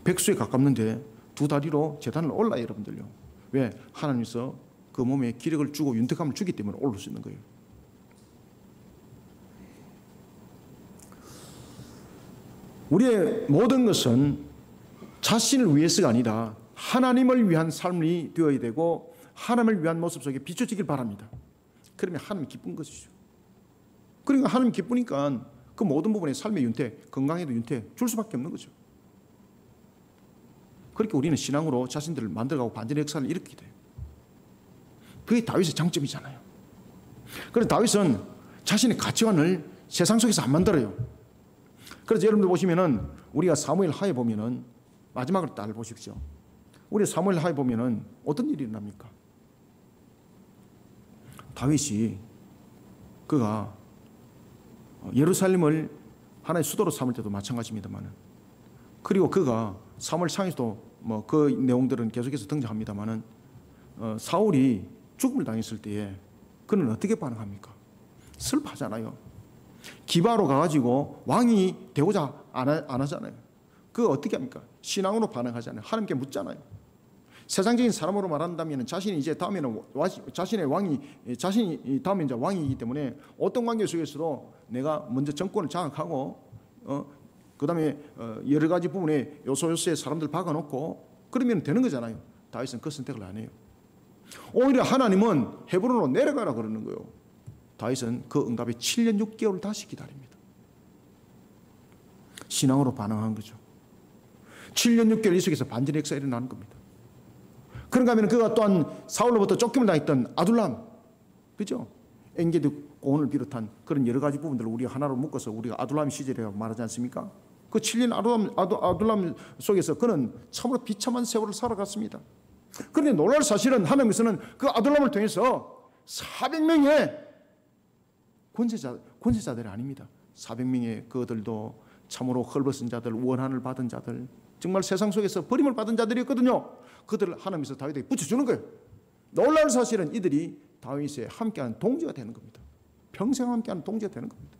Speaker 1: 백수에 가깝는데 두 다리로 제단을 올라요, 여러분들요. 왜? 하나님께서 그 몸에 기력을 주고 윤택함을 주기 때문에 올릴 수 있는 거예요. 우리의 모든 것은 자신을 위해서가 아니라 하나님을 위한 삶이 되어야 되고 하나님을 위한 모습 속에 비춰지길 바랍니다. 그러면 하나님 기쁜 것이죠. 그러니까 하나님 기쁘니까 그 모든 부분의 삶의 윤태, 건강에도 윤태 줄 수밖에 없는 거죠. 그렇게 우리는 신앙으로 자신들을 만들어가고 반전의 역사를 일으키게 돼요. 그게 다윗의 장점이잖아요. 그래서 다윗은 자신의 가치관을 세상 속에서 안 만들어요. 그래서 여러분들 보시면은 우리가 사무엘 하에 보면은 마지막으로 딱 보십시오. 우리 사무엘 하에 보면은 어떤 일이 일어납니까? 다윗이 그가 예루살렘을 하나의 수도로 삼을 때도 마찬가지입니다만은, 그리고 그가 사무엘상에서도 뭐 그 내용들은 계속해서 등장합니다만은, 사울이 죽음을 당했을 때에 그는 어떻게 반응합니까? 슬퍼하잖아요. 기바로 가가지고 왕이 되고자 안 하잖아요. 그거 어떻게 합니까? 신앙으로 반응하잖아요. 하나님께 묻잖아요. 세상적인 사람으로 말한다면 자신이 이제 다음에는 자신이 다음에 이제 왕이기 때문에 어떤 관계 속에서도 내가 먼저 정권을 장악하고 그 다음에 여러 가지 부분에 요소요소에 사람들 박아놓고 그러면 되는 거잖아요. 다윗은 그 선택을 안 해요. 오히려 하나님은 헤브론으로 내려가라 그러는 거예요. 다윗은 그 응답에 7년 6개월 다시 기다립니다. 신앙으로 반응한 거죠. 7년 6개월 이 속에서 반전의 역사가 일어나는 겁니다. 그런가 하면 그가 또한 사울로부터 쫓김을 당했던 아둘람, 그죠? 엔게디 고온을 비롯한 그런 여러 가지 부분들을 우리가 하나로 묶어서 우리가 아둘람 시절이라고 말하지 않습니까? 그 7년 아둘람 속에서 그는 참으로 비참한 세월을 살아갔습니다. 그런데 놀랄 사실은 하나님께서는 그 아둘람을 통해서 400명의 권세자들이 아닙니다. 400명의 그들도 참으로 헐벗은 자들, 원한을 받은 자들, 정말 세상 속에서 버림을 받은 자들이었거든요. 그들을 하나님께서 다윗에게 붙여주는 거예요. 놀라운 사실은 이들이 다윗에 함께하는 동지가 되는 겁니다. 평생 함께하는 동지가 되는 겁니다.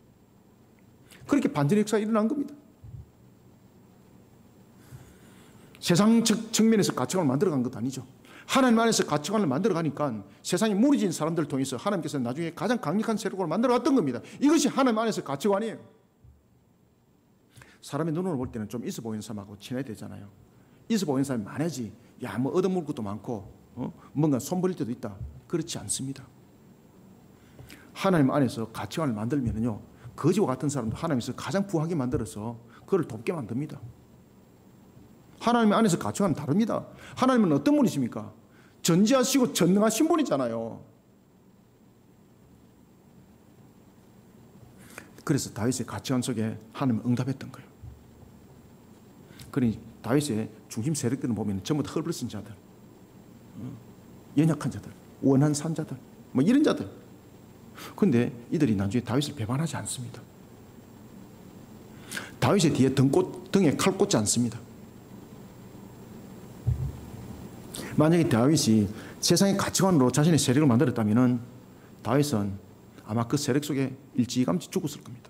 Speaker 1: 그렇게 반전의 역사가 일어난 겁니다. 세상 측면에서 가치관을 만들어간 것도 아니죠. 하나님 안에서 가치관을 만들어가니까 세상에 무너진 사람들을 통해서 하나님께서 나중에 가장 강력한 세력을 만들어갔던 겁니다. 이것이 하나님 안에서 가치관이에요. 사람의 눈으로 볼 때는 좀 있어 보이는 사람하고 친해야 되잖아요. 있어 보이는 사람이 많아지, 야, 뭐 얻어먹을 것도 많고, 뭔가 손버릴 때도 있다. 그렇지 않습니다. 하나님 안에서 가치관을 만들면요, 거지와 같은 사람도 하나님께서 가장 부하게 만들어서 그를 돕게 만듭니다. 하나님 안에서 가치관은 다릅니다. 하나님은 어떤 분이십니까? 전지하시고 전능하신 분이잖아요. 그래서 다윗의 가치관 속에 하나님은 응답했던 거예요. 그러니 다윗의 중심 세력들을 보면 전부 다 헐벗은 자들, 연약한 자들, 원한 산자들, 뭐 이런 자들. 그런데 이들이 나중에 다윗을 배반하지 않습니다. 다윗의 뒤에 등에 칼 꽂지 않습니다. 만약에 다윗이 세상의 가치관으로 자신의 세력을 만들었다면 다윗은 아마 그 세력 속에 일찌감치 죽었을 겁니다.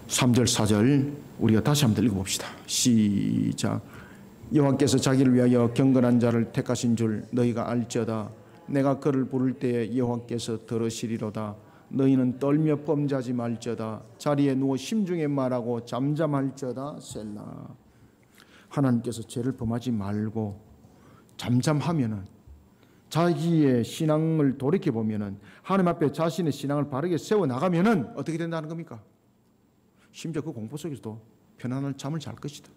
Speaker 1: (3절) (4절) 우리가 다시 한번 읽어봅시다. 시작. 여호와께서 자기를 위하여 경건한 자를 택하신 줄 너희가 알지어다. 내가 그를 부를 때에 여호와께서 들으시리로다. 너희는 떨며 범죄하지 말지어다. 자리에 누워 심중에 말하고 잠잠할지어다. 셀라. 하나님께서 죄를 범하지 말고 잠잠하면은, 자기의 신앙을 돌이켜보면은, 하나님 앞에 자신의 신앙을 바르게 세워나가면은 어떻게 된다는 겁니까? 심지어 그 공포 속에서도 편안한 잠을 잘 것이다.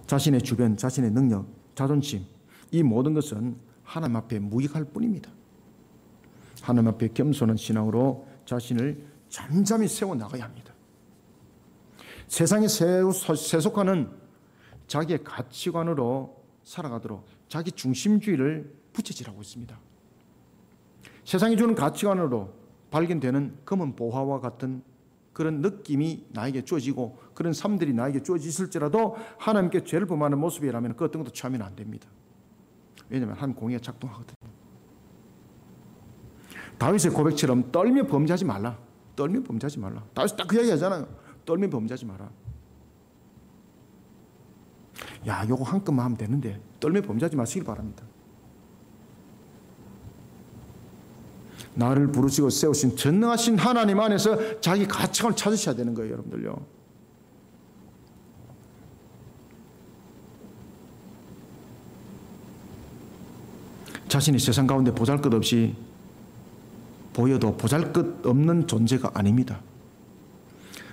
Speaker 1: 자신의 주변, 자신의 능력, 자존심, 이 모든 것은 하나님 앞에 무익할 뿐입니다. 하나님 앞에 겸손한 신앙으로 자신을 잠잠히 세워나가야 합니다. 세상에 세속화는 자기의 가치관으로 살아가도록 자기 중심주의를 부채질하고 있습니다. 세상이 주는 가치관으로 발견되는 검은 보화와 같은 그런 느낌이 나에게 주어지고 그런 삶들이 나에게 주어졌을지라도 하나님께 죄를 범하는 모습이라면 그 어떤 것도 취하면 안 됩니다. 왜냐하면 한 공의가 작동하거든요. 다윗의 고백처럼 떨며 범죄하지 말라. 떨며 범죄하지 말라. 다윗이 딱 그 이야기 하잖아요. 떨며 범죄하지 마라. 야, 요거 한 건만 하면 되는데 떨며 범죄하지 마시길 바랍니다. 나를 부르시고 세우신 전능하신 하나님 안에서 자기 가치관을 찾으셔야 되는 거예요, 여러분들요. 자신이 세상 가운데 보잘것없이 보여도 보잘것없는 존재가 아닙니다.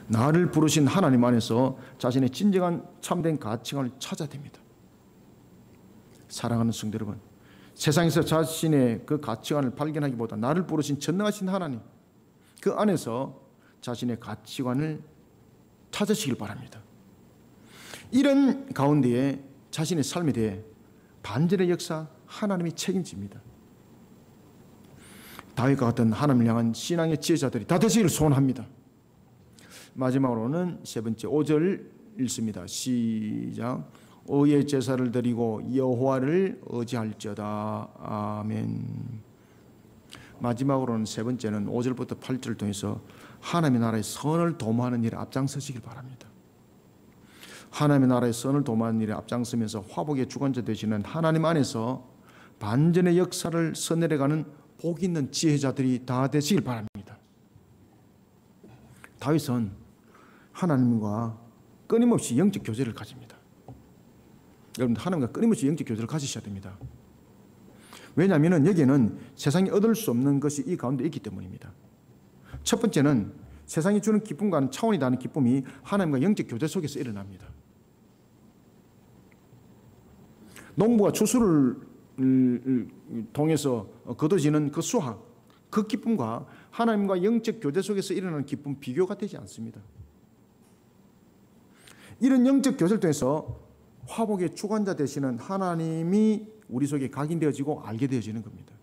Speaker 1: 나를 부르신 하나님 안에서 자신의 진정한 참된 가치관을 찾아야 됩니다. 사랑하는 성도 여러분, 세상에서 자신의 그 가치관을 발견하기보다 나를 부르신 전능하신 하나님, 그 안에서 자신의 가치관을 찾으시길 바랍니다. 이런 가운데에 자신의 삶에 대해 반전의 역사 하나님이 책임집니다. 다윗과 같은 하나님을 향한 신앙의 지혜자들이 다 되시기를 소원합니다. 마지막으로는 세 번째 5절 읽습니다. 시작. 의의 제사를 드리고 여호와를 의지할지어다. 아멘. 마지막으로는 세 번째는 5절부터 8절을 통해서 하나님의 나라의 선을 도모하는 일에 앞장서시길 바랍니다. 하나님의 나라의 선을 도모하는 일에 앞장서면서 화복의 주관자 되시는 하나님 안에서 반전의 역사를 써내려가는 복 있는 지혜자들이 다 되시길 바랍니다. 다윗은 하나님과 끊임없이 영적 교제를 가집니다. 여러분, 하나님과 끊임없이 영적 교제를 가지셔야 됩니다. 왜냐하면 여기에는 세상이 얻을 수 없는 것이 이 가운데 있기 때문입니다. 첫 번째는 세상이 주는 기쁨과는 차원이 다른 기쁨이 하나님과 영적 교제 속에서 일어납니다. 농부가 추수를 통해서 거둬지는 그 수확, 그 기쁨과 하나님과 영적 교제 속에서 일어나는 기쁨 비교가 되지 않습니다. 이런 영적 교제를 통해서 화복의 주관자 되시는 하나님이 우리 속에 각인되어지고 알게 되어지는 겁니다.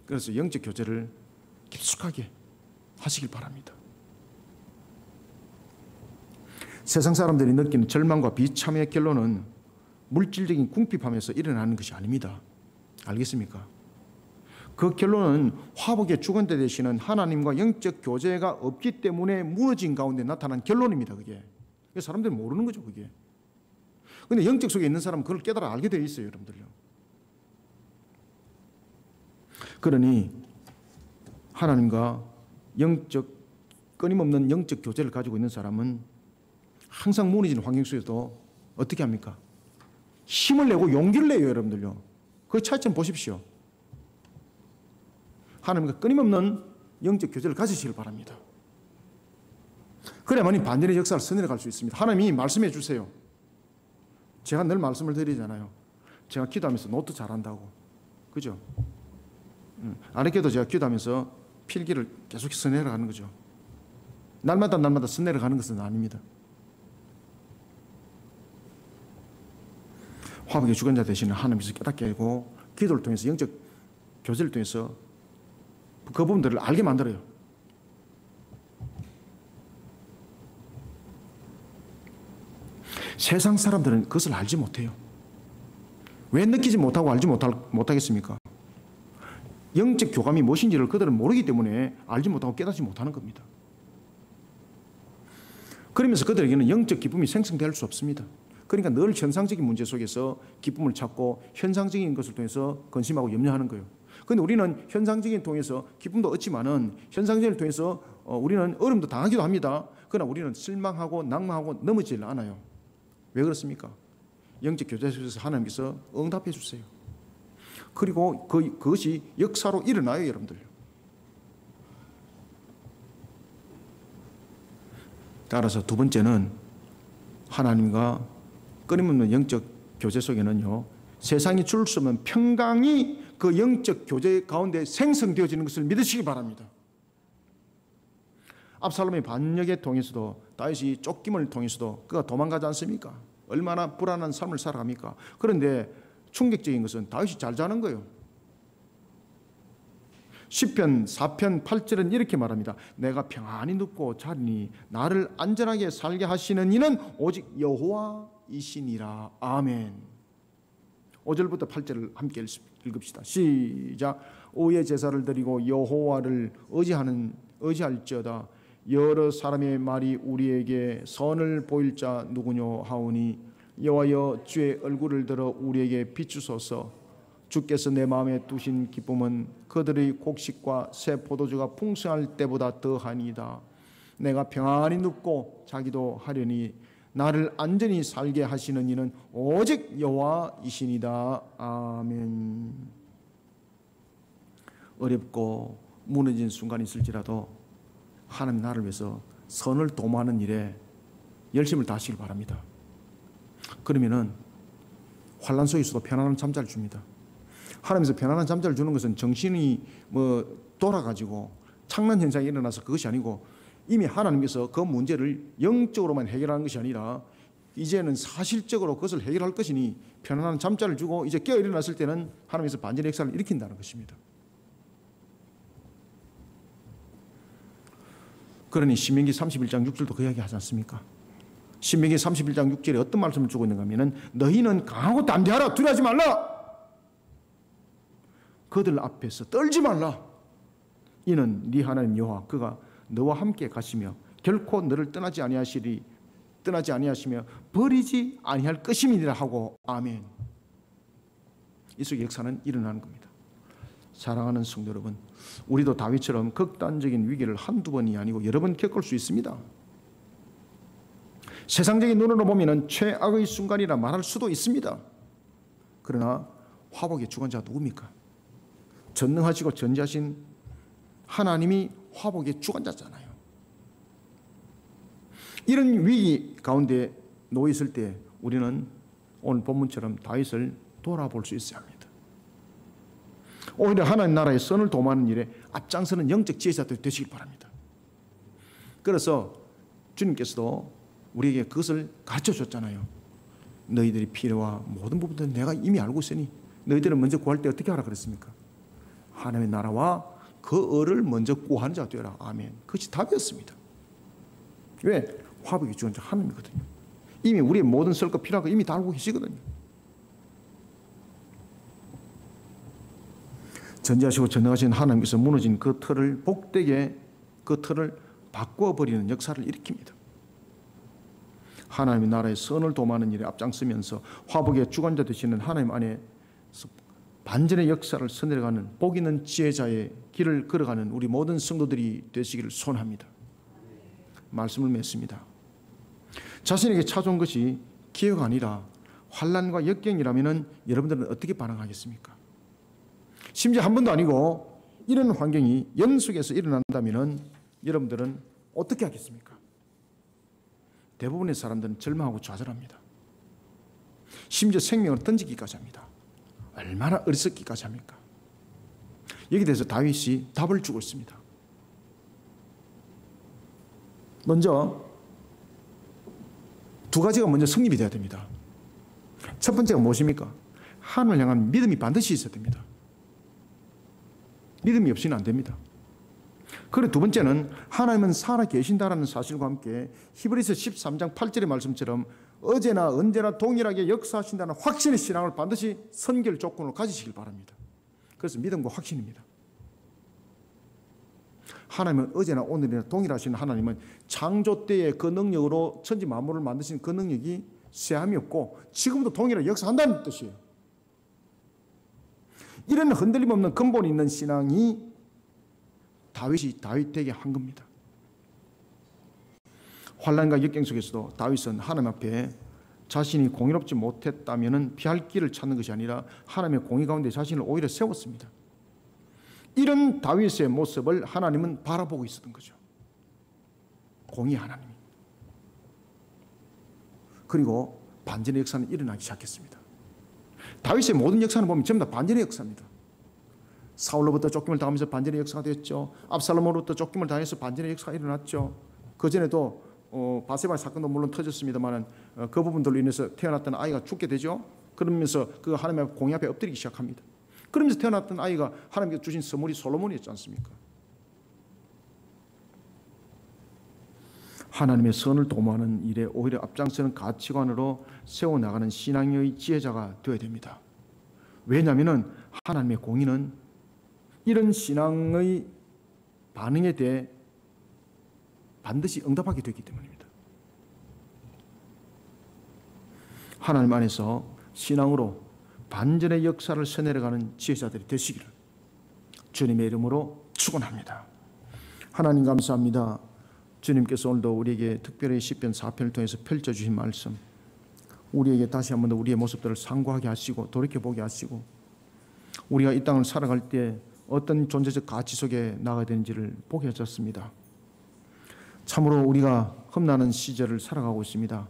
Speaker 1: 그래서 영적 교제를 깊숙하게 하시길 바랍니다. 세상 사람들이 느끼는 절망과 비참의 결론은 물질적인 궁핍함에서 일어나는 것이 아닙니다. 알겠습니까? 그 결론은 화복의 주관자 되시는 하나님과 영적 교제가 없기 때문에 무너진 가운데 나타난 결론입니다. 그게 사람들이 모르는 거죠. 그게. 근데 영적 속에 있는 사람은 그걸 깨달아 알게 되어 있어요, 여러분들요. 그러니 하나님과 끊임없는 영적 교제를 가지고 있는 사람은 항상 무너지는 환경 속에서도 어떻게 합니까? 힘을 내고 용기를 내요, 여러분들요. 그 차이점 보십시오. 하나님과 끊임없는 영적 교제를 가지시길 바랍니다. 그래야만이 반전의 역사를 써내려갈 수 있습니다. 하나님이 말씀해 주세요. 제가 늘 말씀을 드리잖아요. 제가 기도하면서 노트 잘한다고. 그죠? 안 했게도 제가 기도하면서 필기를 계속 써내려가는 거죠. 날마다 써내려가는 것은 아닙니다. 화복의 주관자 되시는 하나님께서 깨닫게 하고 기도를 통해서 영적 교제를 통해서 그 부분들을 알게 만들어요. 세상 사람들은 그것을 알지 못해요. 왜 느끼지 못하고 알지 못하겠습니까? 영적 교감이 무엇인지를 그들은 모르기 때문에 알지 못하고 깨닫지 못하는 겁니다. 그러면서 그들에게는 영적 기쁨이 생성될 수 없습니다. 그러니까 늘 현상적인 문제 속에서 기쁨을 찾고 현상적인 것을 통해서 근심하고 염려하는 거예요. 그런데 우리는 현상적인 통해서 기쁨도 얻지만은 현상적인 통해서 우리는 어려움도 당하기도 합니다. 그러나 우리는 실망하고 낭망하고 넘어지질 않아요. 왜 그렇습니까? 영적 교제 속에서 하나님께서 응답해 주세요. 그리고 그것이 역사로 일어나요, 여러분들. 따라서 두 번째는 하나님과 끊임없는 영적 교제 속에는요, 세상이 줄 수 없는 평강이 그 영적 교제 가운데 생성되어지는 것을 믿으시기 바랍니다. 압살롬의 반역에 통해서도 다윗이 쫓김을 통해서도 그가 도망가지 않습니까? 얼마나 불안한 삶을 살아갑니까? 그런데 충격적인 것은 다윗이 잘 자는 거예요. 시편 4편 8절은 이렇게 말합니다. 내가 평안히 눕고 자리니 나를 안전하게 살게 하시는 이는 오직 여호와이시니라. 아멘. 5절부터 8절을 함께 읽읍시다. 시작. 의의 제사를 드리고 여호와를 의지할지어다. 여러 사람의 말이 우리에게 선을 보일 자 누구뇨 하오니 여호와여 주의 얼굴을 들어 우리에게 비추소서. 주께서 내 마음에 두신 기쁨은 그들의 곡식과 새 포도주가 풍성할 때보다 더하니이다. 내가 평안히 눕고 자기도 하려니 나를 안전히 살게 하시는 이는 오직 여호와이시니이다. 아멘. 어렵고 무너진 순간이 있을지라도 하나님 나를 위해서 선을 도모하는 일에 열심을 다하시길 바랍니다. 그러면은 환난 속에서도 편안한 잠자를 줍니다. 하나님께서 편안한 잠자를 주는 것은 정신이 돌아가지고 착란 현상이 일어나서 그것이 아니고 이미 하나님께서 그 문제를 영적으로만 해결하는 것이 아니라 이제는 사실적으로 그것을 해결할 것이니 편안한 잠자를 주고 이제 깨어 일어났을 때는 하나님께서 반전의 역사를 일으킨다는 것입니다. 그러니 신명기 31장 6절도 그 이야기 하지 않습니까? 신명기 31장 6절에 어떤 말씀을 주고 있는가 하면 너희는 강하고 담대하라. 두려워하지 말라. 그들 앞에서 떨지 말라. 이는 네 하나님 여호와 그가 너와 함께 가시며 결코 너를 떠나지 아니하시며 버리지 아니할 것임이니라 하고 아멘. 이 속에 역사는 일어나는 겁니다. 사랑하는 성도 여러분, 우리도 다윗처럼 극단적인 위기를 한두 번이 아니고 여러 번 겪을 수 있습니다. 세상적인 눈으로 보면 최악의 순간이라 말할 수도 있습니다. 그러나 화복의 주관자가 누굽니까? 전능하시고 전지하신 하나님이 화복의 주관자잖아요. 이런 위기 가운데 놓여 있을 때 우리는 오늘 본문처럼 다윗을 돌아볼 수 있어야 합니다. 오히려 하나님 나라의 선을 도모하는 일에 앞장서는 영적 지혜자들 되시길 바랍니다. 그래서 주님께서도 우리에게 그것을 가르쳐 줬잖아요. 너희들이 필요와 모든 부분들은 내가 이미 알고 있으니 너희들은 먼저 구할 때 어떻게 하라 그랬습니까? 하나님의 나라와 그 을을 먼저 구하는 자가 되어라. 아멘. 그것이 답이었습니다. 왜? 화복의 주관자 하나님이거든요. 이미 우리의 모든 쓸 것 필요한 거 이미 다 알고 계시거든요. 전지하시고 전능하신 하나님께서 무너진 그 틀을 복되게 그 틀을 바꿔버리는 역사를 일으킵니다. 하나님의 나라의 선을 도모하는 일에 앞장서면서 화복의 주관자 되시는 하나님 안에 반전의 역사를 서내려가는 복 있는 지혜자의 길을 걸어가는 우리 모든 성도들이 되시기를 소원합니다. 말씀을 맺습니다. 자신에게 찾아온 것이 기회가 아니라 환난과 역경이라면 여러분들은 어떻게 반응하겠습니까? 심지어 한 번도 아니고 이런 환경이 연속해서 일어난다면 여러분들은 어떻게 하겠습니까? 대부분의 사람들은 절망하고 좌절합니다. 심지어 생명을 던지기까지 합니다. 얼마나 어리석기까지 합니까? 여기에 대해서 다윗이 답을 주고 있습니다. 먼저 두 가지가 먼저 성립이 되어야 됩니다. 첫 번째가 무엇입니까? 하나님을 향한 믿음이 반드시 있어야 됩니다. 믿음이 없이는 안 됩니다. 그리고 두 번째는 하나님은 살아 계신다라는 사실과 함께 히브리서 13장 8절의 말씀처럼 어제나 언제나 동일하게 역사하신다는 확신의 신앙을 반드시 선결 조건으로 가지시길 바랍니다. 그래서 믿음과 확신입니다. 하나님은 어제나 오늘이나 동일하신 하나님은 창조 때의 그 능력으로 천지 만물을 만드신 그 능력이 쇠함이 없고 지금도 동일하게 역사한다는 뜻이에요. 이런 흔들림 없는 근본이 있는 신앙이 다윗이 다윗에게 한 겁니다. 환난과 역경 속에서도 다윗은 하나님 앞에 자신이 공의롭지 못했다면 피할 길을 찾는 것이 아니라 하나님의 공의 가운데 자신을 오히려 세웠습니다. 이런 다윗의 모습을 하나님은 바라보고 있었던 거죠. 공의 하나님이. 그리고 반전의 역사는 일어나기 시작했습니다. 다윗의 모든 역사를 보면 전부 다 반전의 역사입니다. 사울로부터 쫓김을 당하면서 반전의 역사가 됐죠. 압살롬으로부터 쫓김을 당해서 반전의 역사가 일어났죠. 그전에도 바세바 사건도 물론 터졌습니다만 그 부분들로 인해서 태어났던 아이가 죽게 되죠. 그러면서 그 하나님의 공의 앞에 엎드리기 시작합니다. 그러면서 태어났던 아이가 하나님께서 주신 선물이 솔로몬이었지 않습니까? 하나님의 선을 도모하는 일에 오히려 앞장서는 가치관으로 세워나가는 신앙의 지혜자가 되어야 됩니다. 왜냐하면 하나님의 공의는 이런 신앙의 반응에 대해 반드시 응답하게 되기 때문입니다. 하나님 안에서 신앙으로 반전의 역사를 써내려가는 지혜자들이 되시기를 주님의 이름으로 축원합니다. 하나님 감사합니다. 주님께서 오늘도 우리에게 특별히 시편 4편을 통해서 펼쳐주신 말씀, 우리에게 다시 한 번 더 우리의 모습들을 상고하게 하시고 돌이켜보게 하시고 우리가 이 땅을 살아갈 때 어떤 존재적 가치 속에 나가야 되는지를 보게 하셨습니다. 참으로 우리가 험난한 시절을 살아가고 있습니다.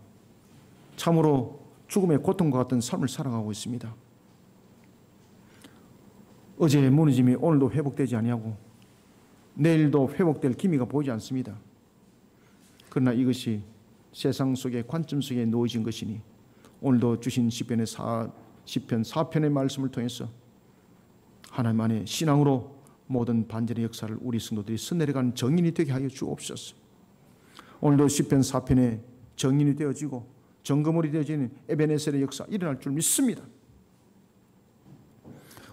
Speaker 1: 참으로 죽음의 고통과 같은 삶을 살아가고 있습니다. 어제의 무너짐이 오늘도 회복되지 아니하고 내일도 회복될 기미가 보이지 않습니다. 그러나 이것이 세상 속의 관점 속에 놓여진 것이니 오늘도 주신 시편 4편의 말씀을 통해서 하나님 안에 신앙으로 모든 반전의 역사를 우리 성도들이 써내려가는 정인이 되게 하여 주옵소서. 오늘도 시편 4편의 정인이 되어지고 정거물이 되어지는 에베네셀의 역사 일어날 줄 믿습니다.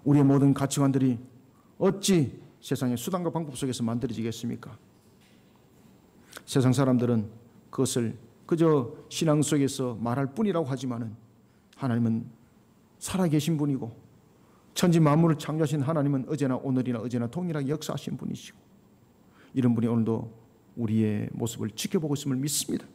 Speaker 1: 우리의 모든 가치관들이 어찌 세상의 수단과 방법 속에서 만들어지겠습니까? 세상 사람들은 그것을 그저 신앙 속에서 말할 뿐이라고 하지만은 하나님은 살아계신 분이고 천지 만물을 창조하신 하나님은 어제나 오늘이나 어제나 동일하게 역사하신 분이시고 이런 분이 오늘도 우리의 모습을 지켜보고 있음을 믿습니다.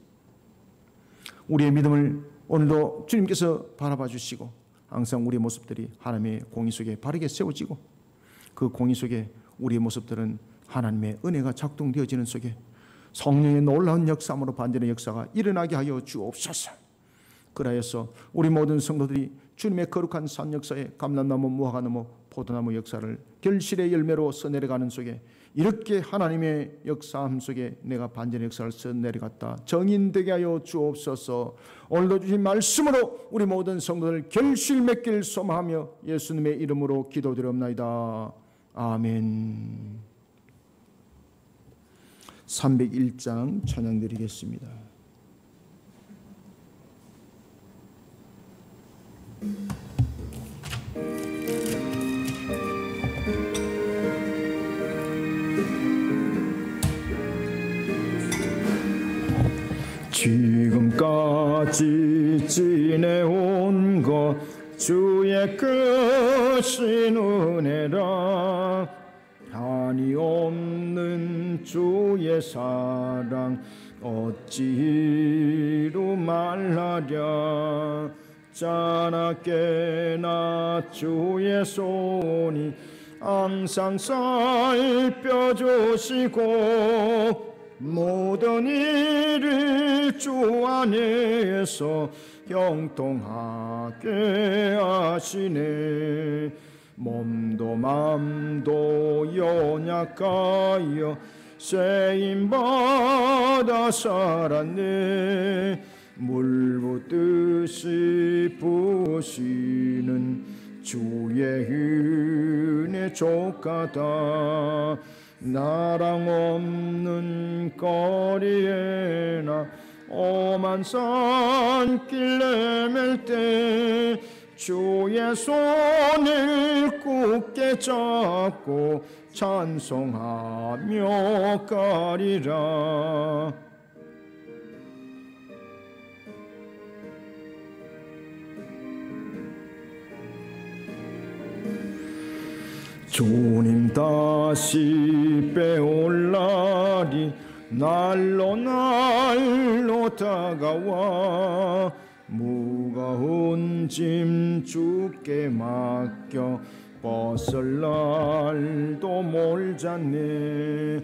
Speaker 1: 우리의 믿음을 오늘도 주님께서 바라봐 주시고 항상 우리의 모습들이 하나님의 공의 속에 바르게 세워지고 그 공의 속에 우리의 모습들은 하나님의 은혜가 작동되어지는 속에 성령의 놀라운 역사함으로 반전의 역사가 일어나게 하여 주옵소서. 그라여서 우리 모든 성도들이 주님의 거룩한 산 역사에 감람나무, 무화과나무, 포도나무 역사를 결실의 열매로 써내려가는 속에 이렇게 하나님의 역사함 속에 내가 반전의 역사를 써내려갔다 정인되게 하여 주옵소서. 오늘도 주신 말씀으로 우리 모든 성도들 결실 맺길 소망하며 예수님의 이름으로 기도드리옵나이다. 아멘. 301장 찬양 드리겠습니다. 지금까지 지내온 것 주의 크신 은혜라 한이 없는 주의 사랑 어찌로 말하랴 자나깨나 주의 손이 항상 살펴주시고 모든 일을 주 안에서 형통하게 하시네. 몸도 맘도 연약하여 세임받아 살았네. 물 붓듯이 부으시는 주의 은혜 족하다. 나랑 없는 거리에나 험한 산길 내맬 때 주의 손을 굳게 잡고 찬송하며 가리라. 주님 다시 빼올 날이 날로 다가와 무거운 짐 주께 맡겨 벗을 날도 멀잖네.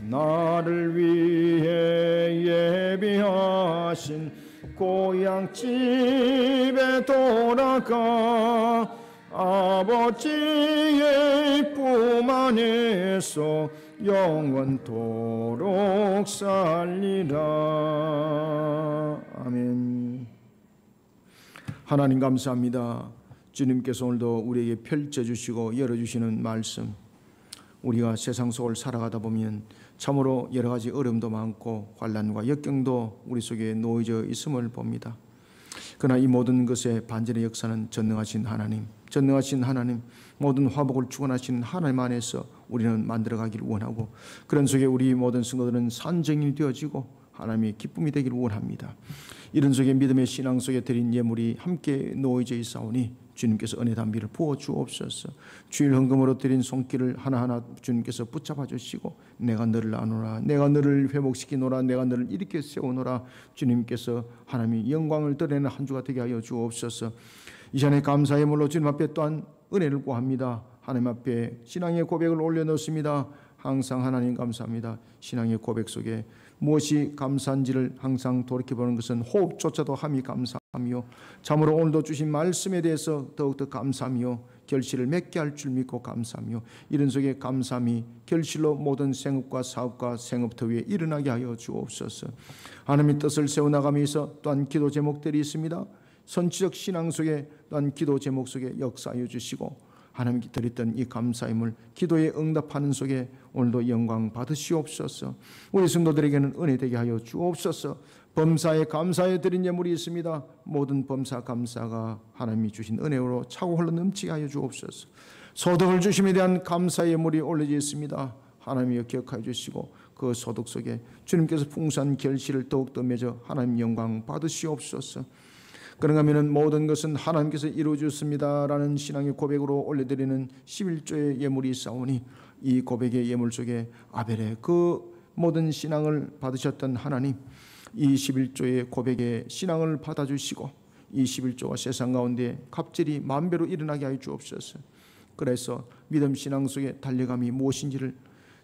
Speaker 1: 나를 위해 예비하신 고향집에 돌아가 아버지의 품 안에서 영원토록 살리라. 아멘. 하나님 감사합니다. 주님께서 오늘도 우리에게 펼쳐주시고 열어주시는 말씀, 우리가 세상 속을 살아가다 보면 참으로 여러 가지 어려움도 많고 환난과 역경도 우리 속에 놓여져 있음을 봅니다. 그러나 이 모든 것의 반전의 역사는 전능하신 하나님, 모든 화복을 주관하시는 하나님 안에서 우리는 만들어가기를 원하고, 그런 속에 우리 모든 성도들은 산정이 되어지고 하나님의 기쁨이 되기를 원합니다. 이런 속에 믿음의 신앙 속에 드린 예물이 함께 놓여져 있사오니 주님께서 은혜 담비를 부어 주옵소서. 주일 헌금으로 드린 손길을 하나하나 주님께서 붙잡아 주시고 내가 너를 아노라, 내가 너를 회복시키노라, 내가 너를 일으켜 세우노라. 주님께서 하나님의 영광을 드러내는 한 주가 되게 하여 주옵소서. 이전에 감사의 물로 주님 앞에 또한 은혜를 구합니다. 하나님 앞에 신앙의 고백을 올려놓습니다. 항상 하나님 감사합니다. 신앙의 고백 속에 무엇이 감사한지를 항상 돌이켜보는 것은 호흡조차도 함이 감사하며 참으로 오늘도 주신 말씀에 대해서 더욱더 감사하며 결실을 맺게 할 줄 믿고 감사하며 이런 속에 감사함이 결실로 모든 생업과 사업과 생업터 위에 일어나게 하여 주옵소서. 하나님의 뜻을 세워나가면서 또한 기도 제목들이 있습니다. 선지적 신앙 속에 또한 기도 제목 속에 역사하여 주시고 하나님께 드렸던 이 감사임을 기도에 응답하는 속에 오늘도 영광 받으시옵소서. 우리 성도들에게는 은혜 되게 하여 주옵소서. 범사에 감사해 드린 예물이 있습니다. 모든 범사 감사가 하나님이 주신 은혜로 차고 흘러 넘치게 하여 주옵소서. 소득을 주심에 대한 감사의 예물이 올려져 있습니다. 하나님이 기억하여 주시고 그 소득 속에 주님께서 풍성한 결실을 더욱더 맺어 하나님 영광 받으시옵소서. 그런가 하면 모든 것은 하나님께서 이루어 주셨습니다라는 신앙의 고백으로 올려드리는 11조의 예물이 있사오니 이 고백의 예물 속에 아벨의 그 모든 신앙을 받으셨던 하나님, 이 11조의 고백의 신앙을 받아주시고 이 11조가 세상 가운데 갑절이 만배로 일어나게 하여 주옵소서. 그래서 믿음 신앙 속에 달려감이 무엇인지를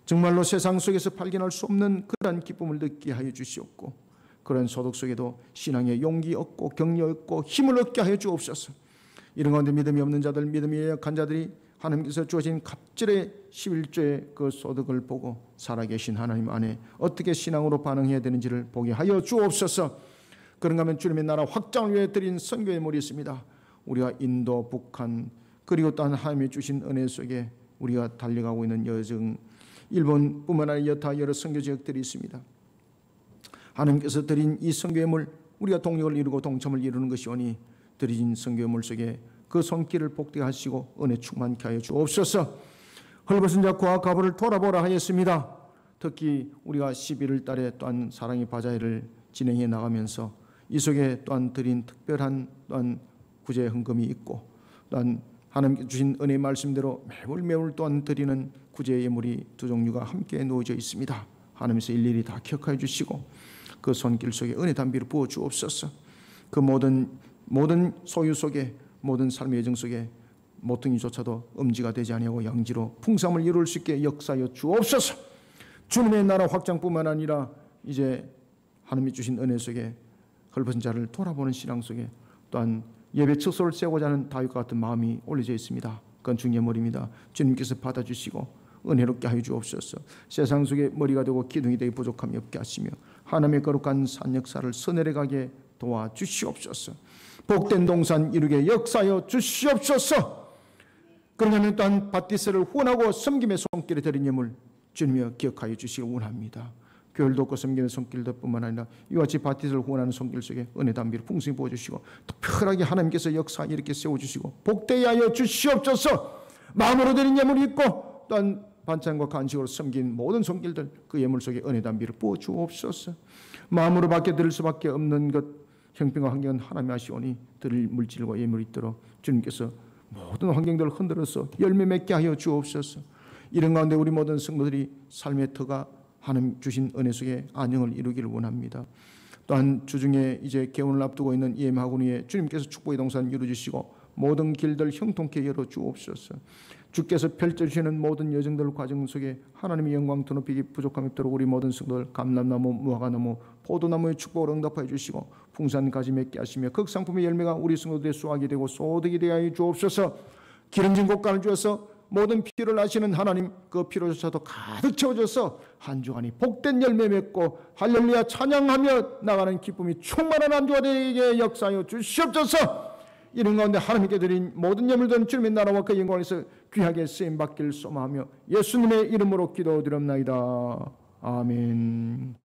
Speaker 1: 정말로 세상 속에서 발견할 수 없는 그러한 기쁨을 느끼게 하여 주시옵고 그런 소득 속에도 신앙의 용기 얻고 격려 얻고 힘을 얻게 하여 주옵소서. 이런 가운데 믿음이 없는 자들, 믿음이 약한 자들이 하나님께서 주어진 갑절의 11조의 그 소득을 보고 살아계신 하나님 안에 어떻게 신앙으로 반응해야 되는지를 보게 하여 주옵소서. 그런가 하면 주님의 나라 확장을 위해 드린 선교의 물이 있습니다. 우리가 인도, 북한 그리고 또한 하나님이 주신 은혜 속에 우리가 달려가고 있는 여정, 일본뿐만 아니라 여타 여러 선교 지역들이 있습니다. 하나님께서 드린 이 선교의 우리가 동력을 이루고 동참을 이루는 것이오니 드린 선교의 물 속에 그 손길을 복되게 하시고 은혜 충만케 하여 주옵소서. 헐벗은 자 고아 가부를 돌아보라 하였습니다. 특히 우리가 11월 달에 또한 사랑의 바자회를 진행해 나가면서 이 속에 또한 드린 특별한 또한 구제 헌금이 있고 또한 하나님께 주신 은혜의 말씀대로 매월 또한 드리는 구제 예물이 두 종류가 함께 놓여져 있습니다. 하나님께서 일일이 다 기억하여 주시고 그 손길 속에 은혜 담비를 부어 주옵소서. 그 모든 소유 속에 모든 삶의 여정 속에 모퉁이조차도 엄지가 되지 아니하고 양지로 풍성함을 이룰 수 있게 역사하여 주옵소서. 주님의 나라 확장뿐만 아니라 이제 하나님이 주신 은혜 속에 헐벗은 자를 돌아보는 신앙 속에 또한 예배 처소를 세우고자 하는 다윗과 같은 마음이 올려져 있습니다. 그건 중예물입니다. 주님께서 받아주시고 은혜롭게 하여 주옵소서. 세상 속에 머리가 되고 기둥이 되기 부족함이 없게 하시며 하나님의 거룩한 산 역사를 서내려가게 도와주시옵소서. 복된 동산 이루게 역사하여 주시옵소서. 그러면 또한 밭디스를 후원하고 섬김의 손길에 드린 예물 주님이여 기억하여 주시길 원합니다. 교회를 돕고 섬기는 손길도 뿐만 아니라 이와 같이 밭디스를 후원하는 손길 속에 은혜 담비를 풍성히 부어주시고 특별하게 하나님께서 역사 이렇게 세워주시고 복되게 하여 주시옵소서. 마음으로 드린 예물이 있고 또한 반찬과 간식으로 섬긴 모든 손길들 그 예물 속에 은혜 담비를 부어 주옵소서. 마음으로 밖에 드릴 수밖에 없는 것 형편과 환경은 하나님이 하시오니 드릴 물질과 예물이 있도록 주님께서 모든 환경들을 흔들어서 열매 맺게 하여 주옵소서. 이런 가운데 우리 모든 성도들이 삶의 터가 하나님 주신 은혜 속에 안녕을 이루기를 원합니다. 또한 주중에 이제 개원을 앞두고 있는 예매학원위에 주님께서 축복의 동산 이루어주시고 모든 길들 형통케 열어 주옵소서. 주께서 펼쳐주시는 모든 여정들 과정 속에 하나님의 영광 드높이기 부족함이 없도록 우리 모든 성도들 감람나무, 무화과나무, 포도나무의 축복을 응답하여 주시고 풍성한 가지 맺게 하시며 극상품의 열매가 우리 성도들의 수확이 되고 소득이 되어 하여 주옵소서. 기름진 곳간을 주어서 모든 필요를 아시는 하나님 그 필요조차도 가득 채워져서 한 주간이 복된 열매 맺고 할렐루야 찬양하며 나가는 기쁨이 충만한 한 주가 되게 역사하여 주시옵소서. 이런 가운데 하나님께 드린 모든 예물들은 주님의 나라와 그 영광에서 귀하게 쓰임받기를 소망하며 예수님의 이름으로 기도드립나이다. 아멘.